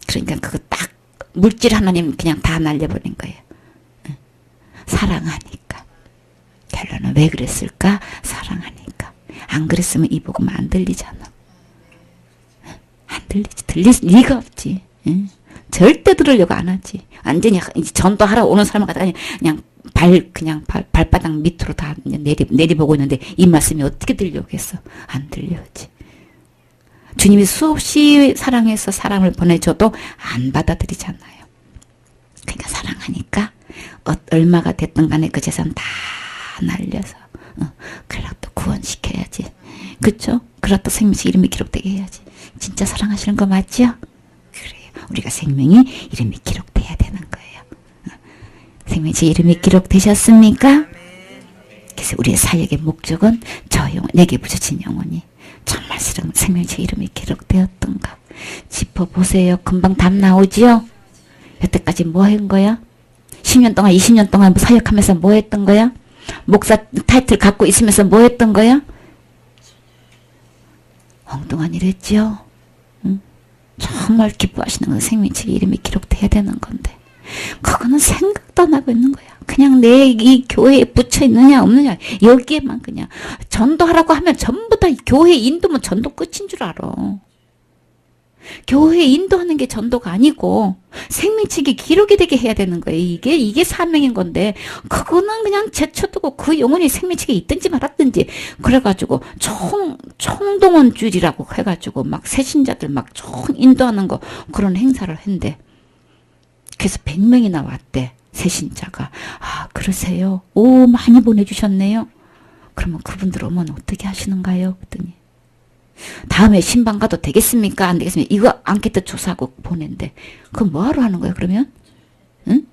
그러니까 그거 딱 물질 하나님 그냥 다 날려버린 거예요. 사랑하니까. 결론은 왜 그랬을까? 사랑하니까. 안 그랬으면 이 복음 안 들리잖아. 안 들리지. 들릴 리가 없지. 절대 들으려고 안 하지. 완전히 전도하러 오는 사람 같아 그냥 발바닥 밑으로 다 내리보고 있는데 이 말씀이 어떻게 들려오겠어? 안 들려오지. 주님이 수없이 사랑해서 사랑을 보내줘도 안 받아들이잖아요. 그러니까 사랑하니까 얼마가 됐든 간에 그 재산 다 날려서 그러다 또 구원시켜야지. 그쵸? 그러다 또 생명체 이름이 기록되게 해야지. 진짜 사랑하시는 거 맞죠? 그래요. 우리가 생명이 이름이 기록돼야 되는 거예요. 생명체 이름이 기록되셨습니까? 그래서 우리의 사역의 목적은 저 영혼, 내게 부처진 영혼이 정말 생명체 이름이 기록되었던가 짚어보세요. 금방 답 나오지요? 여태까지 뭐 한 거야? 10년 동안 20년 동안 사역하면서 뭐 했던 거야? 목사 타이틀 갖고 있으면서 뭐 했던 거야? 엉뚱한 일 했죠? 정말 기뻐하시는 건 생명체 이름이 기록돼야 되는 건데 그거는 생각도 안 하고 있는 거야. 그냥 내 이 교회에 붙여 있느냐 없느냐 여기에만 그냥 전도하라고 하면 전부 다 교회 인도면 전도 끝인 줄 알아. 교회 인도하는 게 전도가 아니고 생명책이 기록이 되게 해야 되는 거예요. 이게 사명인 건데 그거는 그냥 제쳐두고 그 영혼이 생명책에 있든지 말았든지 그래가지고 총동원주의라고 해가지고 막 새신자들 막 총 인도하는 거 그런 행사를 했는데 그래서 100명이나 왔대. 새신자가. 아 그러세요? 오 많이 보내주셨네요. 그러면 그분들 오면 어떻게 하시는가요? 그랬더니 다음에 신방 가도 되겠습니까? 안 되겠습니까? 이거 앙케이트 조사하고 보낸대. 그럼 뭐하러 하는 거예요 그러면? 응?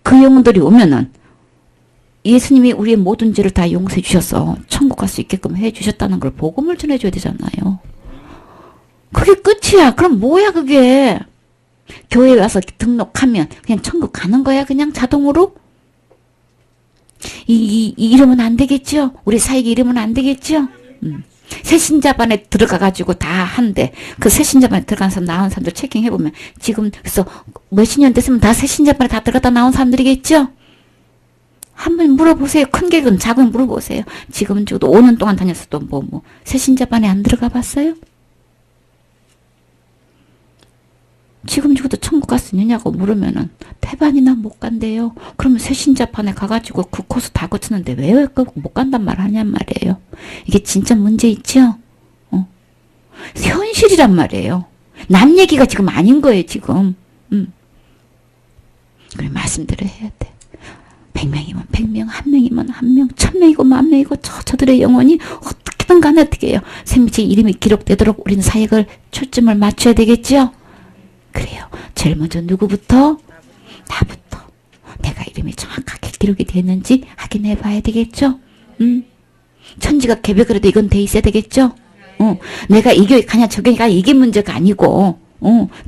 그 영혼들이 오면은 예수님이 우리의 모든 죄를 다 용서해 주셔서 천국 갈 수 있게끔 해 주셨다는 걸 복음을 전해줘야 되잖아요. 그게 끝이야. 그럼 뭐야 그게? 교회에 와서 등록하면 그냥 천국 가는 거야 그냥 자동으로? 이러면 안 되겠죠? 우리 사역이 이러면 안 되겠죠? 새신자반에 들어가가지고 다 한대. 그 새신자반에 들어간 사람 나온 사람들 체킹해보면 지금 그래서 몇십 년 됐으면 다 새신자반에 다 들어갔다 나온 사람들이겠죠? 한번 물어보세요. 큰 객은 작은 물어보세요. 지금 저도 5년 동안 다녔어도 뭐 새신자반에 안 들어가 봤어요? 지금 죽어도 천국 갈 수 있느냐고 물으면은 태반이나 못 간대요. 그러면 새신자반에 가가지고 그 코스 다 거치는데 왜 못 간단 말 하냔 말이에요. 이게 진짜 문제 있죠? 현실이란 말이에요. 남 얘기가 지금 아닌 거예요 지금. 그래 말씀대로 해야 돼. 100명이면 100명, 1명이면 1명, 1000명이고 10,000명이고 저들의 영혼이 어떻게든 간에 어떻게 해요. 생명체 이름이 기록되도록 우리는 사역을 초점을 맞춰야 되겠죠? 그래요. 제일 먼저 누구부터? 나부터. 내가 이름이 정확하게 기록이 됐는지 확인해 봐야 되겠죠? 천지가 개벽을 해도 이건 돼 있어야 되겠죠? 내가 이 교회 가냐 저 교회가 이게 문제가 아니고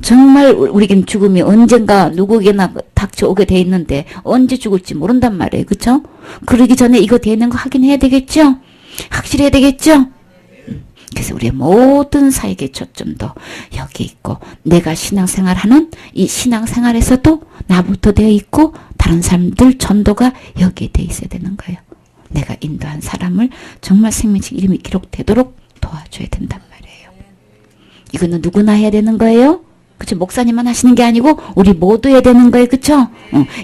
정말 우리에겐 죽음이 언젠가 누구에게나 닥쳐오게 돼 있는데 언제 죽을지 모른단 말이에요. 그쵸? 그러기 전에 이거 되는 거 확인해야 되겠죠? 확실해야 되겠죠? 그래서 우리의 모든 사역의 초점도 여기 있고 내가 신앙생활하는 이 신앙생활에서도 나부터 되어 있고 다른 사람들 전도가 여기에 되어 있어야 되는 거예요. 내가 인도한 사람을 정말 생명책 이름이 기록되도록 도와줘야 된단 말이에요. 이거는 누구나 해야 되는 거예요. 그쵸? 목사님만 하시는 게 아니고 우리 모두 해야 되는 거예요. 그쵸?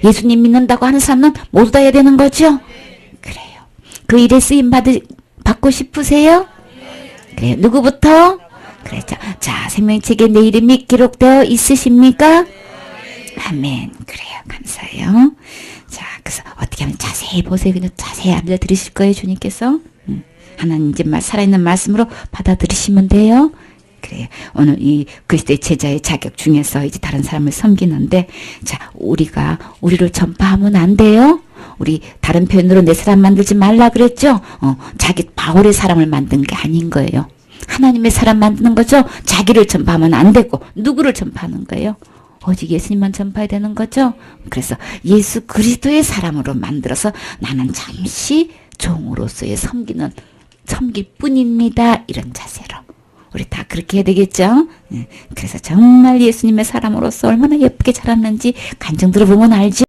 예수님 믿는다고 하는 사람은 모두 다 해야 되는 거죠? 그래요. 그 일에 쓰임 받고 싶으세요? 그래요. 누구부터? 그래, 자, 생명책에 내 이름이 기록되어 있으십니까? 아멘. 그래요. 감사해요. 자, 그래서 어떻게 하면 자세히 보세요. 그냥 자세히 알려드리실 거예요, 주님께서. 하나님 이제 살아있는 말씀으로 받아들이시면 돼요. 그래요. 오늘 이 그리스도의 제자의 자격 중에서 이제 다른 사람을 섬기는데, 자, 우리를 전파하면 안 돼요. 우리 다른 표현으로 내 사람 만들지 말라 그랬죠? 자기 바울의 사람을 만든 게 아닌 거예요. 하나님의 사람 만드는 거죠? 자기를 전파하면 안 되고, 누구를 전파하는 거예요? 오직 예수님만 전파해야 되는 거죠? 그래서 예수 그리스도의 사람으로 만들어서 나는 잠시 종으로서의 섬길 뿐입니다. 이런 자세로. 우리 다 그렇게 해야 되겠죠? 그래서 정말 예수님의 사람으로서 얼마나 예쁘게 자랐는지 간증 들어보면 알죠?